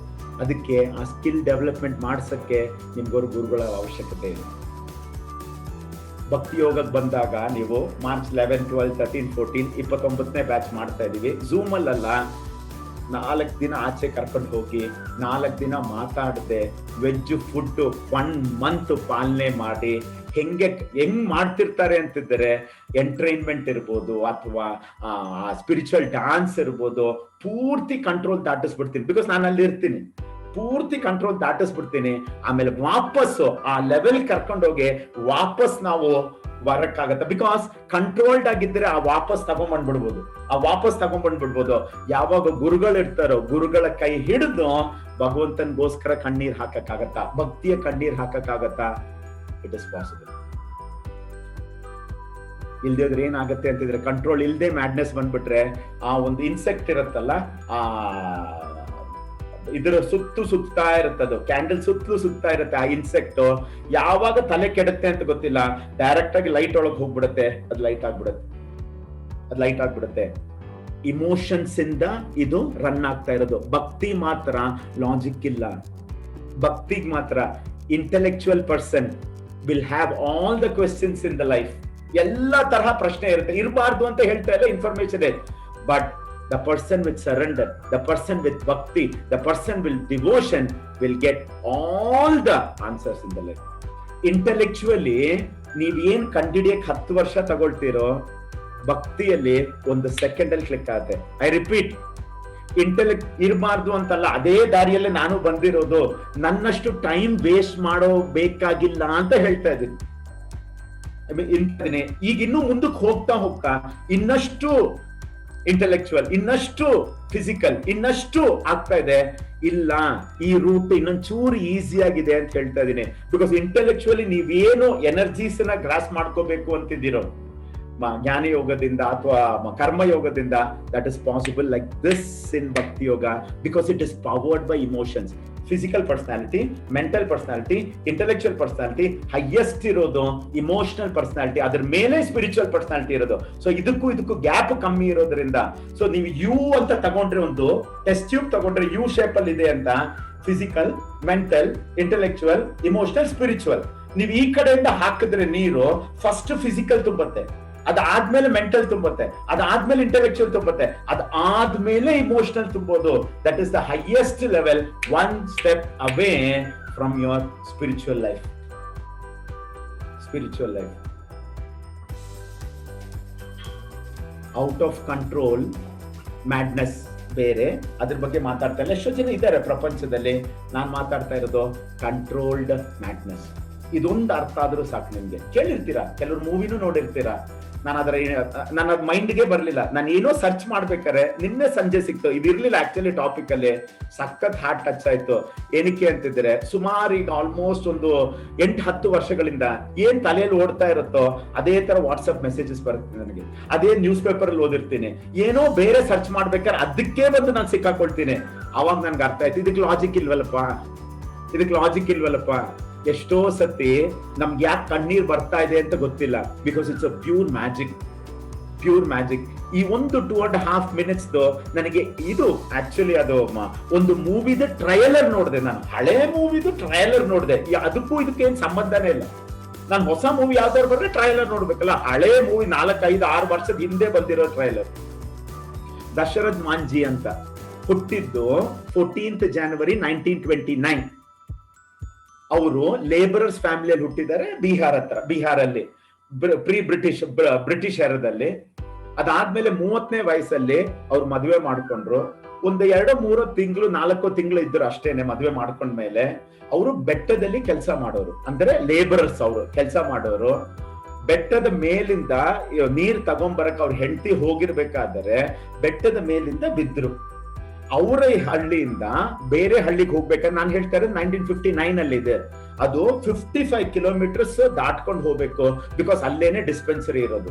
ಅದಕ್ಕೆ ಆ ಸ್ಕಿಲ್ ಡೆವಲಪ್ಮೆಂಟ್ ಮಾಡ್ಸಕ್ಕೆ ನಿಮ್ಗೋರು ಗುರುಗಳ ಅವಶ್ಯಕತೆ ಇದೆ. ಭಕ್ತಿ ಯೋಗಕ್ಕೆ ಬಂದಾಗ ನೀವು ಮಾರ್ಚ್ 11, 12, 13, 14, 29ನೇ ಬ್ಯಾಚ್ ಮಾಡ್ತಾ ಇದೀವಿ. ಝೂಮ್ ಅಲ್ಲ, 4 ದಿನ ಆಚೆ ಕರ್ಕೊಂಡು ಹೋಗಿ 4 ದಿನ ಮಾತಾಡದೆ ವೆಜ್ ಫುಡ್ 1 ಮಂತ್ ಪಾಲನೆ ಮಾಡಿ ಹೆಂಗ್ ಮಾಡ್ತಿರ್ತಾರೆ ಅಂತಿದ್ದಾರೆ. ಎಂಟರ್ಟೈನ್ಮೆಂಟ್ ಇರ್ಬೋದು ಅಥವಾ ಸ್ಪಿರಿಚುವಲ್ ಡಾನ್ಸ್ ಇರ್ಬೋದು, ಪೂರ್ತಿ ಕಂಟ್ರೋಲ್ ದಾಟಿಸ್ಬಿಡ್ತೀನಿ. ಬಿಕಾಸ್ ನಾನು ಅಲ್ಲಿ ಇರ್ತೀನಿ, ಪೂರ್ತಿ ಕಂಟ್ರೋಲ್ ದಾಟಿಸ್ಬಿಡ್ತೀನಿ. ಆಮೇಲೆ ವಾಪಸ್ಸು ಆ ಲೆವೆಲ್ ಕರ್ಕೊಂಡೋಗಿ ವಾಪಸ್ ನಾವು ಬರಕ್ಕಾಗತ್ತೆ. ಬಿಕಾಸ್ ಕಂಟ್ರೋಲ್ಡ್ ಆಗಿದ್ರೆ ಆ ವಾಪಸ್ ತಗೊಂಡ್ಬಂದ್ಬಿಡ್ಬೋದು. ಯಾವಾಗ ಗುರುಗಳು ಇರ್ತಾರೋ ಅವ್ರ ಕೈ ಹಿಡಿದು ಭಗವಂತನ್ಗೋಸ್ಕರ ಕಣ್ಣೀರ್ ಹಾಕಕ್ಕಾಗತ್ತಾ, ಭಕ್ತಿಯ ಕಣ್ಣೀರ್ ಹಾಕಕ್ಕಾಗತ್ತಾ? It is possible. ಇಲ್ದಿದ್ರೆ ಏನಾಗತ್ತೆ ಅಂತಿದ್ರೆ, ಕಂಟ್ರೋಲ್ ಇಲ್ದೆ ಮ್ಯಾಡ್ನೆಸ್ ಬಂದ್ಬಿಟ್ರೆ, ಆ ಒಂದು ಇನ್ಸೆಕ್ಟ್ ಇರುತ್ತಲ್ಲ, ಆ ಇದರ ಸುತ್ತಾ ಇರುತ್ತದು, ಕ್ಯಾಂಡಲ್ ಸುತ್ತಾ ಇರುತ್ತೆ. ಆ ಇನ್ಸೆಕ್ಟ್ ಯಾವಾಗ ತಲೆ ಕೆಡುತ್ತೆ ಅಂತ ಗೊತ್ತಿಲ್ಲ, ಡೈರೆಕ್ಟ್ ಆಗಿ ಲೈಟ್ ಒಳಗೆ ಹೋಗ್ಬಿಡುತ್ತೆ, ಅದು ಲೈಟ್ ಆಗ್ಬಿಡುತ್ತೆ. ಇಮೋಷನ್ಸ್ ಇಂದ ಇದು ರನ್ ಆಗ್ತಾ ಇರೋದು. ಭಕ್ತಿ ಮಾತ್ರ ಲಾಜಿಕ್ ಇಲ್ಲ. ಭಕ್ತಿಗ್ ಮಾತ್ರ intellectual person will have all the questions in the life. ಎಲ್ಲಾ ತರಹ ಪ್ರಶ್ನೆ ಇರಬಾರ್ದು ಅಂತ ಹೇಳ್ತಾ ಇಲ್ಲ, ಇನ್ಫಾರ್ಮೇಶನ್ ಇದೆ. But the person with surrender, the person with bhakti, the person with devotion will get all the answers in the life. Intellectually ನೀವ್ ಏನ್ ಕಂಡಿಡಿಯಕ್ಕೆ 10 ವರ್ಷ ತಗೊಳ್ತೀರೋ, ಭಕ್ತಿಯಲ್ಲಿ 1 ಸೆಕೆಂಡ್ ಅಲ್ಲಿ ಕ್ಲಿಕ್ ಆಗುತ್ತೆ. ಐ ರಿಪೀಟ್, ಇಂಟೆಲೆಕ್ಟ್ ಇರಬಾರ್ದು ಅಂತಲ್ಲ, ಅದೇ ದಾರಿಯಲ್ಲೇ ನಾನು ಬಂದಿರೋದು. ನನ್ನಷ್ಟು ಟೈಮ್ ವೇಸ್ಟ್ ಮಾಡೋ ಬೇಕಾಗಿಲ್ಲ ಅಂತ ಹೇಳ್ತಾ ಇದ್ದೀನಿ. ಈಗ ಇನ್ನು ಮುಂದಕ್ಕೆ ಹೋಗ್ತಾ ಇನ್ನಷ್ಟು ಇಂಟೆಲೆಕ್ಚುವಲ್, ಇನ್ನಷ್ಟು ಫಿಸಿಕಲ್, ಇನ್ನಷ್ಟು ಆಗ್ತಾ ಇದೆ. ಇಲ್ಲ, ಈ ರೂಟ್ ಇನ್ನೊಂಚೂರು ಈಸಿ ಆಗಿದೆ ಅಂತ ಹೇಳ್ತಾ ಇದ್ದೀನಿ. ಬಿಕಾಸ್ ಇಂಟೆಲೆಕ್ಚುಯಲಿ ನೀವೇನು ಎನರ್ಜೀಸ್ ನ ಗ್ರಾಸ್ ಮಾಡ್ಕೋಬೇಕು ಅಂತಿದ್ದೀರೋ ಜ್ಞಾನ ಯೋಗದಿಂದ ಅಥವಾ ಕರ್ಮ ಯೋಗದಿಂದ, that is possible like this in bhakti yoga. Because it is powered by emotions. Physical personality, mental personality, intellectual personality, highest ಇರೋದು ಇಮೋಷನಲ್ ಪರ್ಸನಾಲಿಟಿ, ಅದ್ರ ಮೇಲೆ ಸ್ಪಿರಿಚುವಲ್ ಪರ್ಸನಾಲಿಟಿ ಇರೋದು. ಸೊ ಇದಕ್ಕೂ ಗ್ಯಾಪ್ ಕಮ್ಮಿ ಇರೋದ್ರಿಂದ, ಸೊ ನೀವು ಯು ಅಂತ ತಗೊಂಡ್ರೆ, ಒಂದು ಟೆಸ್ಟ್ ಟ್ಯೂಬ್ ತಗೊಂಡ್ರೆ ಯು ಶೇಪ್ ಅಲ್ಲಿ ಇದೆ ಅಂತ, physical, mental, intellectual, emotional, spiritual. ನೀವು ಈ ಕಡೆಯಿಂದ ಹಾಕಿದ್ರೆ ನೀರು ಫಸ್ಟ್ ಫಿಸಿಕಲ್ ತುಂಬುತ್ತೆ, ಅದಾದ್ಮೇಲೆ ಮೆಂಟಲ್ ತುಂಬುತ್ತೆ, ಅದಾದ್ಮೇಲೆ ಇಂಟೆಲೆಕ್ಚುಯಲ್ ತುಂಬುತ್ತೆ, ಅದಾದ್ಮೇಲೆ ಇಮೋಷನಲ್ ತುಂಬೋದು. That is the highest level, 1 step away from your spiritual life. Out of control madness ಬೇರೆ, ಅದ್ರ ಬಗ್ಗೆ ಮಾತಾಡ್ತಾ ಇಲ್ಲ. ಎಷ್ಟೋ ಜನ ಇದ್ದಾರೆ ಪ್ರಪಂಚದಲ್ಲಿ. ನಾನು ಮಾತಾಡ್ತಾ ಇರೋದು ಕಂಟ್ರೋಲ್ಡ್ ಮ್ಯಾಡ್ನೆಸ್. ಇದೊಂದು ಅರ್ಥ ಆದ್ರೂ ಸಾಕು ನಿಮ್ಗೆ. ಕೇಳಿರ್ತೀರಾ, ಕೆಲವರು ಮೂವಿನೂ ನೋಡಿರ್ತೀರಾ, ನನ್ನ ಮೈಂಡ್ಗೆ ಬರ್ಲಿಲ್ಲ. ನಾನು ಏನೋ ಸರ್ಚ್ ಮಾಡ್ಬೇಕಾರೆ ನಿನ್ನೆ ಸಂಜೆ ಸಿಕ್ತು, ಇದಿರ್ಲಿಲ್ಲ ಆಕ್ಚುಲಿ ಟಾಪಿಕ್ ಅಲ್ಲಿ. ಸಖತ್ ಹಾರ್ಟ್ ಟಚ್ ಆಯ್ತು. ಏನಕ್ಕೆ ಅಂತಿದ್ರೆ ಸುಮಾರು ಈಗ ಆಲ್ಮೋಸ್ಟ್ ಒಂದು 8-10 ವರ್ಷಗಳಿಂದ ಏನ್ ತಲೆಯಲ್ಲಿ ಓಡ್ತಾ ಇರುತ್ತೋ ಅದೇ ತರ ವಾಟ್ಸ್ಆಪ್ ಮೆಸೇಜಸ್ ಬರುತ್ತೆ ನನಗೆ. ಅದೇ ನ್ಯೂಸ್ ಪೇಪರ್ ಅಲ್ಲಿ ಓದಿರ್ತೀನಿ, ಏನೋ ಬೇರೆ ಸರ್ಚ್ ಮಾಡ್ಬೇಕಾದ್ರೆ ಅದಕ್ಕೆ ಬಂದು ನಾನು ಸಿಕ್ಕಾಕೊಳ್ತೀನಿ. ಅವಾಗ ನನ್ಗೆ ಅರ್ಥ ಆಯ್ತು, ಇದಕ್ಕೆ ಲಾಜಿಕ್ ಇಲ್ವಲ್ಲಪ್ಪ. ಎಷ್ಟೋ ಸತಿ ನಮ್ಗೆ ಯಾಕೆ ಕಣ್ಣೀರ್ ಬರ್ತಾ ಇದೆ ಅಂತ ಗೊತ್ತಿಲ್ಲ. Because it's a pure magic. ಈ ಒಂದು 2.5 minutes ನನಗೆ ಇದು ಆಕ್ಚುಲಿ ಅದು ಒಂದು ಮೂವಿದ ಟ್ರೈಲರ್ ನೋಡಿದೆ ನಾನು. ಹಳೆ ಮೂವಿದು ಟ್ರೈಲರ್ ನೋಡಿದೆ. ಅದಕ್ಕೂ ಇದಕ್ಕೆ ಏನ್ ಸಂಬಂಧನೇ ಇಲ್ಲ. ನಾನು ಹೊಸ ಮೂವಿ ಯಾವ್ದಾದ್ರು ಬಂದ್ರೆ ಟ್ರೈಲರ್ ನೋಡ್ಬೇಕಲ್ಲ. ಹಳೆ ಮೂವಿ 4-5-6 ವರ್ಷದ ಹಿಂದೆ ಬಂದಿರೋ ಟ್ರೈಲರ್. ದಶರಥ್ ಮಾಂಜಿ ಅಂತ ಹುಟ್ಟಿದ್ದು 14th January 1929. ಅವರು ಲೇಬರರ್ಸ್ ಫ್ಯಾಮಿಲಿಯಲ್ಲಿ ಹುಟ್ಟಿದ್ದಾರೆ, ಬಿಹಾರಲ್ಲಿ ಬ್ರಿಟಿಷ್ ಎರದಲ್ಲಿ. ಅದಾದ್ಮೇಲೆ 30ನೇ ವಯಸ್ಸಲ್ಲಿ ಅವ್ರು ಮದುವೆ ಮಾಡ್ಕೊಂಡ್ರು. ಒಂದು 2-3 ತಿಂಗಳು 4 ತಿಂಗಳು ಇದ್ರು ಅಷ್ಟೇನೆ. ಮದುವೆ ಮಾಡ್ಕೊಂಡ್ಮೇಲೆ ಅವರು ಬೆಟ್ಟದಲ್ಲಿ ಕೆಲಸ ಮಾಡೋರು, ಅಂದ್ರೆ ಲೇಬರರ್ಸ್. ಅವರು ಕೆಲಸ ಮಾಡೋರು. ಬೆಟ್ಟದ ಮೇಲಿಂದ ನೀರ್ ತಗೊಂಬರಕ್ ಅವ್ರ ಹೆಂಡತಿ ಹೋಗಿರ್ಬೇಕಾದ್ರೆ ಬೆಟ್ಟದ ಮೇಲಿಂದ ಬಿದ್ರು. ಅವರ ಹಳ್ಳಿಯಿಂದ ಬೇರೆ ಹಳ್ಳಿಗೆ ಹೋಗ್ಬೇಕಾದ್ರೆ, ನಾನು ಹೇಳ್ತಾ ಇರೋದು 1959 ಅಲ್ಲಿ ಇದೆ. ಅದು 55 ಕಿಲೋಮೀಟರ್ಸ್ ದಾಟ್ಕೊಂಡು ಹೋಗ್ಬೇಕು. ಬಿಕಾಸ್ ಅಲ್ಲೇನೆ ಡಿಸ್ಪೆನ್ಸರಿ ಇರೋದು.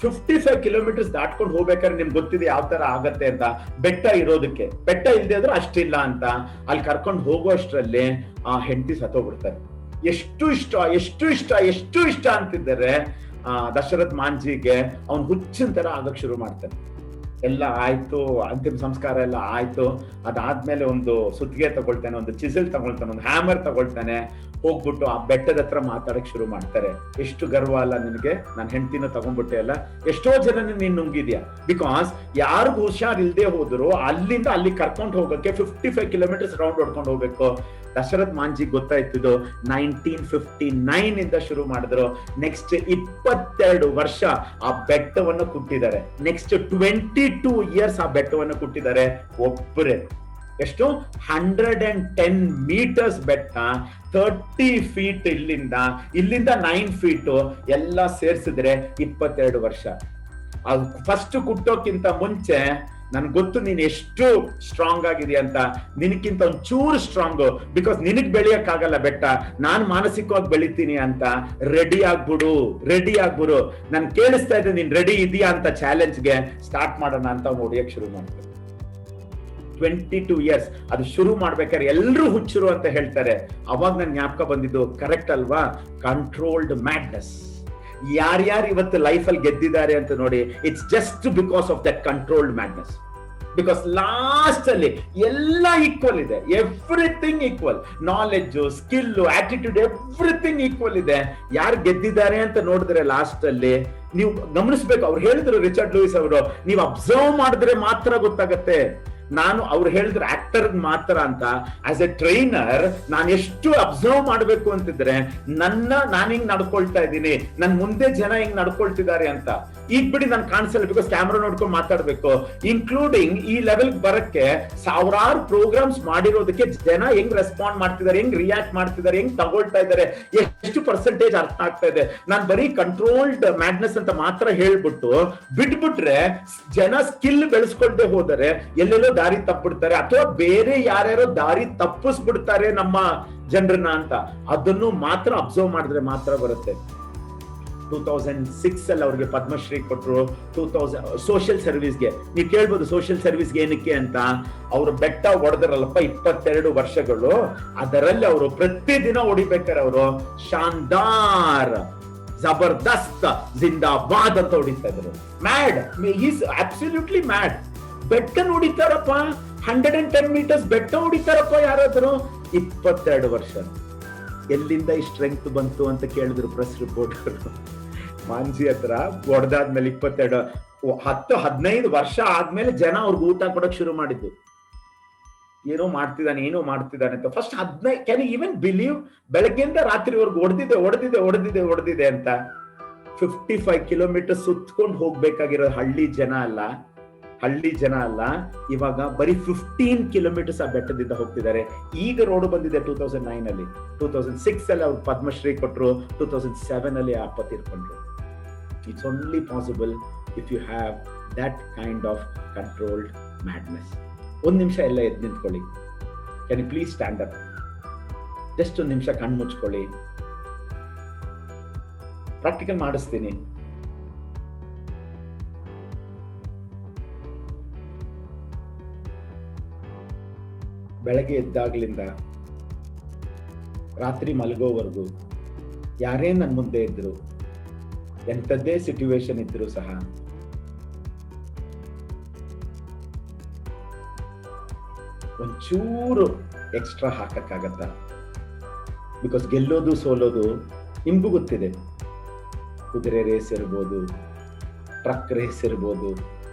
55 ಕಿಲೋಮೀಟರ್ಸ್ ದಾಟ್ಕೊಂಡು ಹೋಗ್ಬೇಕಾದ್ರೆ ನಿಮ್ಗೆ ಗೊತ್ತಿದೆ ಯಾವ ತರ ಆಗತ್ತೆ ಅಂತ. ಬೆಟ್ಟ ಇರೋದಕ್ಕೆ, ಬೆಟ್ಟ ಇಲ್ಲದೆ ಆದ್ರೂ ಅಷ್ಟಿಲ್ಲ ಅಂತ. ಅಲ್ಲಿ ಕರ್ಕೊಂಡು ಹೋಗುವಷ್ಟರಲ್ಲಿ ಆ ಹೆಂಡತಿ ಸತ್ತೋಗ್ಬಿಡ್ತಾರೆ. ಎಷ್ಟು ಇಷ್ಟ ಅಂತಿದ್ದಾರೆ ದಶರಥ್ ಮಾಂಜಿಗೆ. ಅವ್ನು ಹುಚ್ಚಿನ ತರ ಆಗಕ್ ಶುರು ಮಾಡ್ತಾನೆ. ಎಲ್ಲ ಆಯ್ತು, ಅಂತಿಮ ಸಂಸ್ಕಾರ ಎಲ್ಲ ಆಯ್ತು. ಅದಾದ್ಮೇಲೆ ಒಂದು ಸುತ್ತಿಗೆ ತಗೊಳ್ತಾನೆ, ಒಂದು ಚಿಸಲ್ ತಗೊಳ್ತಾನೆ, ಒಂದು ಹ್ಯಾಮರ್ ತಗೊಳ್ತಾನೆ. ಹೋಗ್ಬಿಟ್ಟು ಆ ಬೆಟ್ಟದ ಹತ್ರ ಮಾತಾಡಕ್ ಶುರು ಮಾಡ್ತಾರೆ. ಎಷ್ಟು ಗರ್ವ ಅಲ್ಲ ನಿನಗೆ, ನಾನು ಹೆಂಡತಿನ ತಗೊಂಡ್ಬಿಟ್ಟೆ ಅಲ್ಲ. ಎಷ್ಟೋ ಜನ ನೀನ್ ನುಂಗಿದ್ಯಾ. ಬಿಕಾಸ್ ಯಾರಿಗೂ ಹುಷಾರ್ ಇಲ್ದೆ ಹೋದ್ರು ಅಲ್ಲಿಂದ ಅಲ್ಲಿ ಕರ್ಕೊಂಡು ಹೋಗಕ್ಕೆ 55 ಕಿಲೋಮೀಟರ್ಸ್ ರೌಂಡ್ ಹೊಡ್ಕೊಂಡು ಹೋಗ್ಬೇಕು. ದಶರಥ್ ಮಾಂಜಿ ಗೊತ್ತಾಯ್ತಿದ್ದು 1959 ಇಂದ ಶುರು ಮಾಡಿದ್ರು. ನೆಕ್ಸ್ಟ್ 22 ವರ್ಷ ಆ ಬೆಟ್ಟವನ್ನು ಕುಟ್ಟಿದ್ದಾರೆ. ನೆಕ್ಸ್ಟ್ 22 years ಆ ಬೆಟ್ಟವನ್ನು ಕುಟ್ಟಿದ್ದಾರೆ ಒಬ್ಬರೇ. ಎಷ್ಟು 110 meters ಬೆಟ್ಟ, 30 feet ಇಲ್ಲಿಂದ 9 feet ಎಲ್ಲ ಸೇರ್ಸಿದ್ರೆ 22 ವರ್ಷ. ಅದು ಫಸ್ಟ್ ಕುಟ್ಟೋಕ್ಕಿಂತ ಮುಂಚೆ ನನ್ಗೆ ಗೊತ್ತು ನೀನ್ ಎಷ್ಟು ಸ್ಟ್ರಾಂಗ್ ಆಗಿದೆಯಾ ಅಂತ. ನಿನಕ್ಕಿಂತ ಒಂಚೂರು ಸ್ಟ್ರಾಂಗ್. ಬಿಕಾಸ್ ನಿನಗ್ ಬೆಳೆಯಕ್ಕಾಗಲ್ಲ ಬೆಟ್ಟ, ನಾನ್ ಮಾನಸಿಕವಾಗಿ ಬೆಳಿತೀನಿ ಅಂತ. ರೆಡಿ ಆಗ್ಬಿಡು. ನನ್ ಕೇಳಿಸ್ತಾ ಇದ್ದೆ ನೀನ್ ರೆಡಿ ಇದೆಯಾ ಅಂತ. ಚಾಲೆಂಜ್ಗೆ ಸ್ಟಾರ್ಟ್ ಮಾಡೋಣ ಅಂತ ಹೊಡಿಯಕ್ ಶುರು ಮಾಡ್ತಾರೆ. 22 years ಅದು ಶುರು ಮಾಡ್ಬೇಕಾದ್ರೆ ಎಲ್ರು ಹುಚ್ಚರು ಅಂತ ಹೇಳ್ತಾರೆ. ಅವಾಗ ನನ್ ಜ್ಞಾಪಕ ಬಂದಿದ್ದು, ಕರೆಕ್ಟ್ ಅಲ್ವಾ? Controlled madness. ಯಾರ್ಯಾರು ಇವತ್ತು ಲೈಫಲ್ಲಿ ಗೆದ್ದಿದ್ದಾರೆ ಅಂತ ನೋಡಿ, it's just because of that controlled madness. Because last ಅಲ್ಲಿ ಎಲ್ಲ ಈಕ್ವಲ್ ಇದೆ, everything equal. Knowledge, skill, attitude, everything equal ಇದೆ. ಯಾರು ಗೆದ್ದಿದ್ದಾರೆ ಅಂತ ನೋಡಿದ್ರೆ ಲಾಸ್ಟ್ ಅಲ್ಲಿ ನೀವು ಗಮನಿಸ್ಬೇಕು. ಅವ್ರು ಹೇಳಿದ್ರು, ರಿಚರ್ಡ್ ಲೂಯಿಸ್ ಅವರು, ನೀವು ಅಬ್ಸರ್ವ್ ಮಾಡಿದ್ರೆ ಮಾತ್ರ ಗೊತ್ತಾಗತ್ತೆ. ಅವ್ರು ಹೇಳಿದ್ರು ಆಕ್ಟರ್ ಮಾತ್ರ ಅಂತ. ಆಸ್ ಎ ಟ್ರೈನರ್ ನಾನು ಎಷ್ಟು ಅಬ್ಸರ್ವ್ ಮಾಡ್ಬೇಕು ಅಂತಿದ್ರೆ, ನಾನು ಹಿಂಗ್ ನಡ್ಕೊಳ್ತಾ ಇದ್ದೀನಿ, ನನ್ ಮುಂದೆ ಜನ ಹಿಂಗ್ ನಡ್ಕೊಳ್ತಿದ್ದಾರೆ ಅಂತ. ಈಗ ಬಿಡಿ ನನ್ ಕಾಣಿಸಲ್ಲ, ಬಿಕಾಸ್ ಕ್ಯಾಮ್ರಾ ನೋಡ್ಕೊಂಡು ಮಾತಾಡ್ಬೇಕು. ಇನ್ಕ್ಲೂಡಿಂಗ್ ಈ ಲೆವೆಲ್ ಬರಕ್ಕೆ ಸಾವಿರಾರು ಪ್ರೋಗ್ರಾಮ್ಸ್ ಮಾಡಿರೋದಕ್ಕೆ ಜನ ಹೆಂಗ್ ರೆಸ್ಪಾಂಡ್ ಮಾಡ್ತಿದ್ದಾರೆ, ಹೆಂಗ್ ರಿಯಾಕ್ಟ್ ಮಾಡ್ತಿದ್ದಾರೆ, ಹೆಂಗ್ ತಗೊಳ್ತಾ ಇದ್ದಾರೆ, ಎಷ್ಟು ಪರ್ಸೆಂಟೇಜ್ ಅರ್ಥ ಆಗ್ತಾ ಇದೆ. ನಾನ್ ಬರೀ ಕಂಟ್ರೋಲ್ಡ್ ಮ್ಯಾಡ್ನೆಸ್ ಅಂತ ಮಾತ್ರ ಹೇಳ್ಬಿಟ್ಟು ಬಿಟ್ಬಿಟ್ರೆ ಜನ ಸ್ಕಿಲ್ ಬೆಳೆಸ್ಕೊಳ್ದೆ ಹೋದರೆ ಎಲ್ಲೆಲ್ಲೋ ದಾರಿ ತಪ್ಪಿಡ್ತಾರೆ, ಅಥವಾ ಬೇರೆ ಯಾರ್ಯಾರೋ ದಾರಿ ತಪ್ಪಿಸ್ಬಿಡ್ತಾರೆ ನಮ್ಮ ಜನರನ್ನ ಅಂತ. ಅದನ್ನು ಮಾತ್ರ ಅಬ್ಸರ್ವ್ ಮಾಡಿದ್ರೆ ಮಾತ್ರ ಬರುತ್ತೆ. 2006 ಅಲ್ಲಿ ಅವ್ರಿಗೆ ಪದ್ಮಶ್ರೀ ಕೊಟ್ಟರು. 2000 ಸೋಷಿಯಲ್ ಸರ್ವಿಸ್ಗೆ. ನೀವು ಕೇಳ್ಬೋದು ಸೋಷಿಯಲ್ ಸರ್ವಿಸ್ಗೆ ಏನಕ್ಕೆ ಅಂತ. ಅವರು ಬೆಟ್ಟ ಹೊಡೆದ್ರಲ್ಲಪ್ಪ 22 ವರ್ಷಗಳು, ಅದರಲ್ಲಿ ಅವರು ಪ್ರತಿದಿನ ಹೊಡಿಬೇಕಾರೆ ಅವರು ಶಾನ್ದಾರ್, ಜಬರ್ದಸ್ತ್, ಜಿಂದಾಬಾದ್ ಅಂತ ಹೊಡಿತಾ ಇದ್ರು. Mad, is absolutely mad. ಬೆಟ್ಟ ಹೊಡಿತಾರಪ್ಪ, 110 meters ಬೆಟ್ಟ ಹೊಡಿತಾರಪ್ಪ ಯಾರಾದ್ರು. 22 ವರ್ಷ. ಎಲ್ಲಿಂದ ಈ ಸ್ಟ್ರೆಂತ್ ಬಂತು ಅಂತ ಕೇಳಿದ್ರು ಪ್ರೆಸ್ ರಿಪೋರ್ಟರ್. ಮಾಂಜಿ ಹತ್ರ ಹೊಡೆದಾದ್ಮೇಲೆ 10-15 ವರ್ಷ ಆದ್ಮೇಲೆ ಜನ ಅವ್ರಿಗೆ ಊಟ ಕೊಡಕ್ ಶುರು ಮಾಡಿದ್ದು. ಏನೋ ಮಾಡ್ತಿದ್ದಾನೆ ಅಂತ. First 15, can you even believe? ಬೆಳಗ್ಗೆಯಿಂದ ರಾತ್ರಿವರೆಗೂ ಹೊಡೆದಿದೆ ಅಂತ. 55 kilometers ಸುತ್ಕೊಂಡು ಹೋಗ್ಬೇಕಾಗಿರೋ ಹಳ್ಳಿ ಜನ ಅಲ್ಲ. ಇವಾಗ ಬರೀ 15 kilometers ಆ ಬೆಟ್ಟದಿಂದ ಹೋಗ್ತಿದ್ದಾರೆ. ಈಗ ರೋಡ್ ಬಂದಿದೆ 2009 ಅಲ್ಲಿ. 2006 ಅಲ್ಲಿ ಅವ್ರು ಪದ್ಮಶ್ರೀ ಕೊಟ್ರು. 2007 ಅಲ್ಲಿ ಅಪ್ಪ ತೀರ್ಕೊಂಡ್ರು. It's only possible if you have that kind of controlled madness. ಒಂದು ನಿಮಿಷ ಎಲ್ಲ ಎದ್ದು ನಿಂತ್ಕೊಳ್ಳಿ. Can you please stand up? Just ಒಂದು ನಿಮಿಷ ಕಣ್ಣು ಮುಚ್ಕೊಳ್ಳಿ. ಪ್ರಾಕ್ಟಿಕಲ್ ಮಾಡಿಸ್ತೀನಿ. ಬೆಳಗ್ಗೆ ಎದ್ದಾಗ್ಲಿಂದ ರಾತ್ರಿ ಮಲಗೋವರೆಗೂ ಯಾರೇ ನನ್ನ ಮುಂದೆ ಇದ್ರು, ಎಂಥದ್ದೇ ಸಿಚುವೇಶನ್ ಇದ್ರು ಸಹ ಒಂಚೂರು ಎಕ್ಸ್ಟ್ರಾ ಹಾಕಕ್ಕಾಗತ್ತ? ಬಿಕಾಸ್ ಗೆಲ್ಲೋದು ಸೋಲೋದು ನಿಮ್ಗೂ ಗೊತ್ತಿದೆ. ಕುದುರೆ ರೇಸ್ ಇರ್ಬೋದು, ಟ್ರಕ್ ರೇಸ್ ಇರ್ಬೋದು,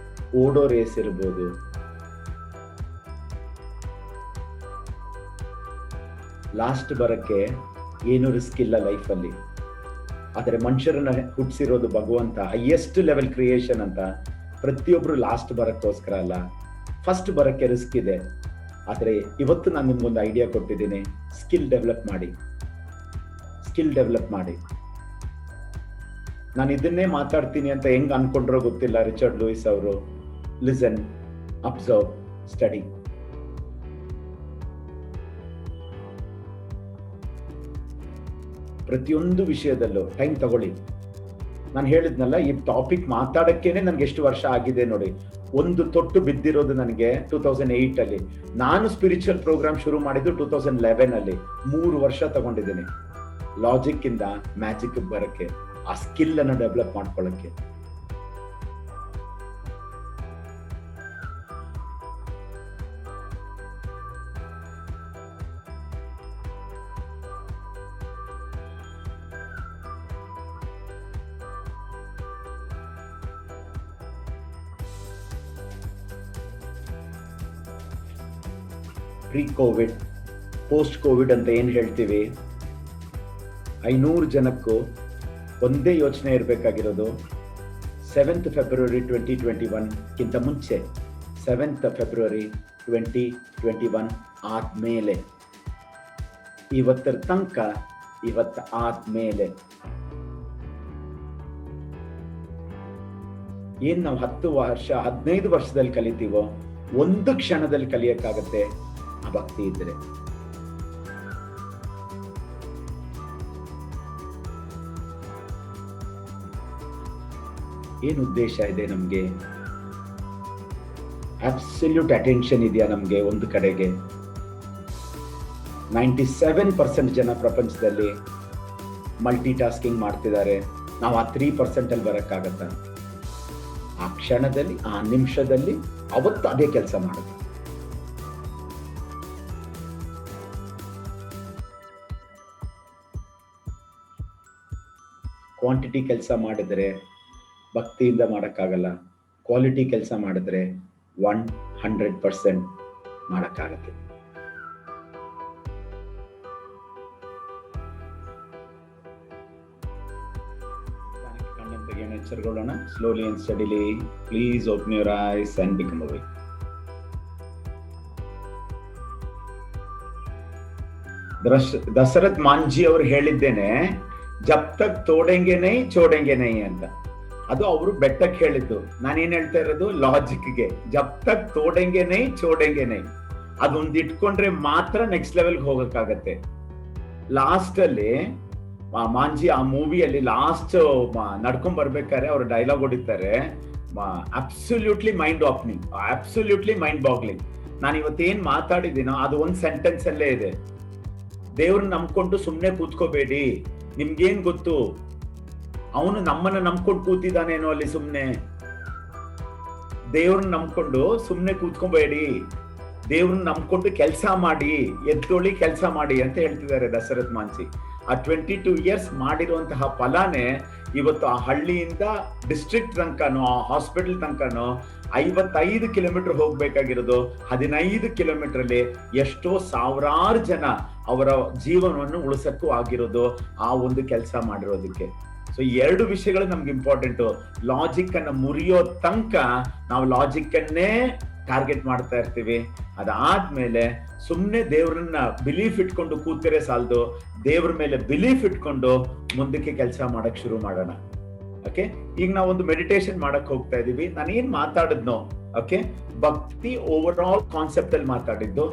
ಓಡೋ ರೇಸ್ ಇರ್ಬೋದು, ಲಾಸ್ಟ್ ಬರಕ್ಕೆ ಏನು ರಿಸ್ಕ್ ಇಲ್ಲ ಲೈಫಲ್ಲಿ. ಆದರೆ ಮನುಷ್ಯರನ್ನ ಹುಟ್ಟಿಸಿರೋದು ಭಗವಂತ ಹೈಯೆಸ್ಟ್ ಲೆವೆಲ್ ಕ್ರಿಯೇಷನ್ ಅಂತ. ಪ್ರತಿಯೊಬ್ರು ಲಾಸ್ಟ್ ಬರಕ್ಕೋಸ್ಕರ ಅಲ್ಲ, ಫಸ್ಟ್ ಬರಕ್ಕೆ ರಿಸ್ಕ್ ಇದೆ. ಆದರೆ ಇವತ್ತು ನಾನು ನಿಮ್ಗೊಂದು ಐಡಿಯಾ ಕೊಟ್ಟಿದ್ದೀನಿ. ಸ್ಕಿಲ್ ಡೆವಲಪ್ ಮಾಡಿ. ನಾನು ಇದನ್ನೇ ಮಾತಾಡ್ತೀನಿ ಅಂತ ಹೆಂಗ್ ಅನ್ಕೊಂಡ್ರೋ ಗೊತ್ತಿಲ್ಲ ರಿಚರ್ಡ್ ಲೂಯಿಸ್ ಅವರು. Listen, observe, study. ಪ್ರತಿಯೊಂದು ವಿಷಯದಲ್ಲೂ ಟೈಮ್ ತಗೊಳ್ಳಿ. ನಾನು ಹೇಳಿದ್ನಲ್ಲ, ಈ ಟಾಪಿಕ್ ಮಾತಾಡಕ್ಕೇನೆ ನನ್ಗೆ ಎಷ್ಟು ವರ್ಷ ಆಗಿದೆ ನೋಡಿ. ಒಂದು ತೊಟ್ಟು ಬಿದ್ದಿರೋದು ನನಗೆ 2008 ಅಲ್ಲಿ. ನಾನು ಸ್ಪಿರಿಚುವಲ್ ಪ್ರೋಗ್ರಾಮ್ ಶುರು ಮಾಡಿದ್ದು 2011 ಅಲ್ಲಿ. 3 ವರ್ಷ ತಗೊಂಡಿದ್ದೀನಿ ಲಾಜಿಕ್ ಇಂದ ಮ್ಯಾಜಿಕ್ ಬರಕ್ಕೆ, ಆ ಸ್ಕಿಲ್ ಅನ್ನು ಡೆವಲಪ್ ಮಾಡ್ಕೊಳ್ಳಕ್ಕೆ. ಪ್ರೀ ಕೋವಿಡ್, ಪೋಸ್ಟ್ ಕೋವಿಡ್ ಅಂತ ಏನ್ ಹೇಳ್ತೀವಿ, 500 ಜನಕ್ಕೂ ಒಂದೇ ಯೋಚನೆ ಇರಬೇಕಾಗಿರೋದು. 7th February 2021 ಗಿಂತ ಮುಂಚೆ, 7th February 2021 ಆದ್ಮೇಲೆ, ಇವತ್ತರ ತನಕ, ಇವತ್ತು ಆದ್ಮೇಲೆ ಏನ್ ನಾವು 10 ವರ್ಷ 15 ವರ್ಷದಲ್ಲಿ ಕಲಿತೀವೋ, ಒಂದು ಕ್ಷಣದಲ್ಲಿ ಕಲಿಯಕ್ಕಾಗತ್ತೆ ಆ ಭಕ್ತಿ ಇದ್ರೆ. ಏನ್ ಉದ್ದೇಶ ಇದೆ ನಮ್ಗೆ? ಅಬ್ಸಲ್ಯೂಟ್ ಅಟೆನ್ಷನ್ ಇದೆಯಾ ನಮ್ಗೆ ಒಂದು ಕಡೆಗೆ? 97% ಜನ ಪ್ರಪಂಚದಲ್ಲಿ ಮಲ್ಟಿ ಟಾಸ್ಕಿಂಗ್ ಮಾಡ್ತಿದ್ದಾರೆ. ನಾವು ಆ 3% ಅಲ್ಲಿ ಬರಕ್ಕಾಗತ್ತ? ಆ ಕ್ಷಣದಲ್ಲಿ, ಆ ನಿಮಿಷದಲ್ಲಿ ಅವತ್ತು ಅದೇ ಕೆಲಸ ಮಾಡೋದು. ಕ್ವಾಂಟಿಟಿ ಕೆಲಸ ಮಾಡಿದ್ರೆ ಭಕ್ತಿಯಿಂದ ಮಾಡೋಕ್ಕಾಗಲ್ಲ. ಕ್ವಾಲಿಟಿ ಕೆಲಸ ಮಾಡಿದ್ರೆ 100% ಮಾಡೋಕ್ಕಾಗತ್ತೆ. ಕಣ್ಣಂತೆಗೆ ಎಚ್ಚರಗೊಳ್ಳೋಣ. Slowly and steadily. Please open your eyes and become awake. Dashrath Manjhi ಅವರು ಹೇಳಿದ್ದೇನೆ, ಜಬ್ ತಕ್ ತೋಡೆಂಗೆ ನೈ ಚೋಡೆಂಗೆ ನೈ ಅಂತ. ಅದು ಅವರು ಬೆಟ್ಟಕ್ಕೆ ಹೇಳಿದ್ದು. ನಾನೇನ್ ಹೇಳ್ತಾ ಇರೋದು ಲಾಜಿಕ್ಗೆ. ಜಬ್ ತಕ್ ತೋಡೆಂಗೆ ನೈ ಚೋಡೆಂಗೆ ನೈ, ಅದೊಂದು ಇಟ್ಕೊಂಡ್ರೆ ಮಾತ್ರ ನೆಕ್ಸ್ಟ್ ಲೆವೆಲ್ಗೆ ಹೋಗಕ್ಕಾಗತ್ತೆ. ಲಾಸ್ಟ್ ಅಲ್ಲಿ ಮಾಂಜಿ ಆ ಮೂವಿಯಲ್ಲಿ ಲಾಸ್ಟ್ ನಡ್ಕೊಂಡ್ ಬರ್ಬೇಕಾದ್ರೆ ಅವ್ರ ಡೈಲಾಗ್ ಹೊಡಿತಾರೆ, absolutely mind opening, absolutely mind boggling. ನಾನು ಇವತ್ತೇನ್ ಮಾತಾಡಿದ್ದೀನೋ ಅದು ಒಂದ್ ಸೆಂಟೆನ್ಸ್ ಅಲ್ಲೇ ಇದೆ. ದೇವ್ರನ್ನ ನಂಬ್ಕೊಂಡು ಸುಮ್ನೆ ಕೂತ್ಕೋಬೇಡಿ. ನಿಮ್ಗೇನ್ ಗೊತ್ತು, ಅವನು ನಮ್ಮನ್ನ ನಂಬ್ಕೊಂಡು ಕೂತಿದ್ದಾನೇನೋ ಅಲ್ಲಿ ಸುಮ್ನೆ. ದೇವ್ರನ್ನ ನಂಬ್ಕೊಂಡು ಸುಮ್ನೆ ಕೂತ್ಕೋಬೇಡಿ, ದೇವ್ರನ್ನ ನಂಬ್ಕೊಂಡು ಕೆಲಸ ಮಾಡಿ, ಎದ್ದೊಳಿ ಕೆಲಸ ಮಾಡಿ ಅಂತ ಹೇಳ್ತಿದ್ದಾರೆ ದಶರಥ್ ಮಾಂಜಿ. ಆ 22 years ಮಾಡಿರುವಂತಹ ಫಲಾನೇ ಇವತ್ತು ಆ ಹಳ್ಳಿಯಿಂದ ಡಿಸ್ಟ್ರಿಕ್ಟ್ ತನಕನೋ, ಆ ಹಾಸ್ಪಿಟಲ್ ತನಕನೋ 55 ಕಿಲೋಮೀಟರ್ ಹೋಗ್ಬೇಕಾಗಿರೋದು 15 ಕಿಲೋಮೀಟರ್ ಅಲ್ಲಿ ಎಷ್ಟೋ ಸಾವಿರಾರು ಜನ ಅವರ ಜೀವನವನ್ನು ಉಳಿಸಕ್ಕೂ ಆಗಿರೋದು ಆ ಒಂದು ಕೆಲಸ ಮಾಡಿರೋದಕ್ಕೆ. ಸೊ 2 ವಿಷಯಗಳು ನಮ್ಗೆ ಇಂಪಾರ್ಟೆಂಟ್. ಲಾಜಿಕ್ ಅನ್ನ ಮುರಿಯೋ ತನಕ ನಾವು ಲಾಜಿಕ್ ಅನ್ನೇ ಟಾರ್ಗೆಟ್ ಮಾಡ್ತಾ ಇರ್ತೀವಿ. ಅದಾದ್ಮೇಲೆ ಸುಮ್ನೆ ದೇವ್ರನ್ನ ಬಿಲೀಫ್ ಇಟ್ಕೊಂಡು ಕೂತಿರೆ ಸಾಲದು, ದೇವ್ರ ಮೇಲೆ ಬಿಲೀಫ್ ಇಟ್ಕೊಂಡು ಮುಂದಕ್ಕೆ ಕೆಲಸ ಮಾಡಕ್ ಶುರು ಮಾಡೋಣ. ಓಕೆ, ಈಗ ನಾವು ಒಂದು ಮೆಡಿಟೇಷನ್ ಮಾಡಕ್ ಹೋಗ್ತಾ ಇದೀವಿ. ನಾನು ಏನ್ ಮಾತಾಡಿದ್ನೋ, ಓಕೆ, ಭಕ್ತಿ ಓವರ್ ಆಲ್ ಕಾನ್ಸೆಪ್ಟ್ ಅಲ್ಲಿ ಮಾತಾಡಿದ್ದು.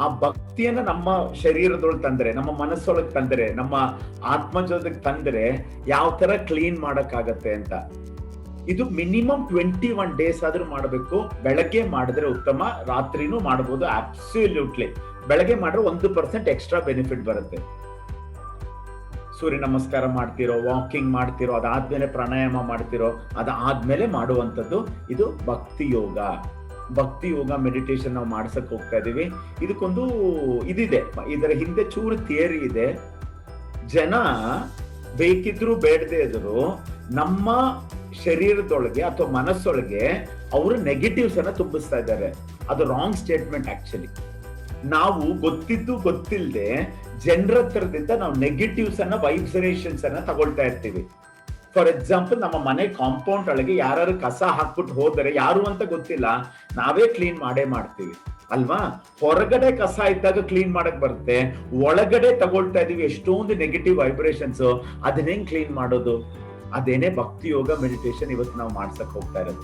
ಆ ಭಕ್ತಿಯನ್ನ ನಮ್ಮ ಶರೀರದೊಳಗೆ ತಂದ್ರೆ, ನಮ್ಮ ಮನಸ್ಸೊಳಗೆ ತಂದ್ರೆ, ನಮ್ಮ ಆತ್ಮಜೊಳಗೆ ತಂದ್ರೆ ಯಾವ ತರ ಕ್ಲೀನ್ ಮಾಡಕ್ ಆಗತ್ತೆ ಅಂತ. ಇದು ಮಿನಿಮಮ್ 21 days ಆದ್ರೂ ಮಾಡಬೇಕು. ಬೆಳಗ್ಗೆ ಮಾಡಿದ್ರೆ ಉತ್ತಮ, ರಾತ್ರಿನೂ ಮಾಡಬಹುದು. ಅಬ್ಸಲ್ಯೂಟ್ಲಿ ಬೆಳಗ್ಗೆ ಮಾಡಿದ್ರೆ 1% ಎಕ್ಸ್ಟ್ರಾ ಬೆನಿಫಿಟ್ ಬರುತ್ತೆ. ಸೂರ್ಯ ನಮಸ್ಕಾರ ಮಾಡ್ತಿರೋ, ವಾಕಿಂಗ್ ಮಾಡ್ತಿರೋ, ಅದಾದ್ಮೇಲೆ ಪ್ರಾಣಾಯಾಮ ಮಾಡ್ತಿರೋ, ಅದಾದ್ಮೇಲೆ ಮಾಡುವಂಥದ್ದು ಇದು ಭಕ್ತಿ ಯೋಗ. ಭಕ್ತಿ ಯೋಗ ಮೆಡಿಟೇಷನ್ ನಾವು ಮಾಡ್ಸಕ್ ಹೋಗ್ತಾ ಇದೀವಿ. ಇದಕ್ಕೊಂದು ಇದಿದೆ, ಇದರ ಹಿಂದೆ ಚೂರು ಥಿಯರಿ ಇದೆ. ಜನ ಬೇಕಿದ್ರು ಬೇಡದೇ ಇದ್ರು ನಮ್ಮ ಶರೀರದೊಳಗೆ ಅಥವಾ ಮನಸ್ಸೊಳಗೆ ಅವರು ನೆಗೆಟಿವ್ಸ್ ಅನ್ನ ತುಂಬಿಸ್ತಾ ಇದ್ದಾರೆ. ಅದು ರಾಂಗ್ ಸ್ಟೇಟ್ಮೆಂಟ್. ಆಕ್ಚುಲಿ ನಾವು ಗೊತ್ತಿದ್ದು ಗೊತ್ತಿಲ್ಲದೆ ಜನರ ಹತ್ರದಿಂದ ನಾವು ನೆಗೆಟಿವ್ಸ್ ಅನ್ನ, ವೈಬ್ರೇಷನ್ಸ್ ಅನ್ನ ತಗೊಳ್ತಾ ಇರ್ತೀವಿ. ಫಾರ್ ಎಕ್ಸಾಂಪಲ್, ನಮ್ಮ ಮನೆ ಕಾಂಪೌಂಡ್ ಒಳಗೆ ಯಾರು ಕಸ ಹಾಕ್ಬಿಟ್ಟು ಹೋದರೆ, ಯಾರು ಅಂತ ಗೊತ್ತಿಲ್ಲ, ನಾವೇ ಕ್ಲೀನ್ ಮಾಡ್ತೀವಿ ಅಲ್ವಾ? ಹೊರಗಡೆ ಕಸ ಇದ್ದಾಗ ಕ್ಲೀನ್ ಮಾಡಕ್ ಬರುತ್ತೆ, ಒಳಗಡೆ ತಗೊಳ್ತಾ ಇದೀವಿ ಎಷ್ಟೊಂದು ನೆಗೆಟಿವ್ ವೈಬ್ರೇಷನ್ಸ್. ಅದನ್ನ ಹೆಂಗ್ ಕ್ಲೀನ್ ಮಾಡೋದು? ಅದೇನೆ ಭಕ್ತಿ ಯೋಗ ಮೆಡಿಟೇಷನ್ ಇವತ್ತು ನಾವು ಮಾಡ್ಸಕ್ ಹೋಗ್ತಾ ಇರೋದು.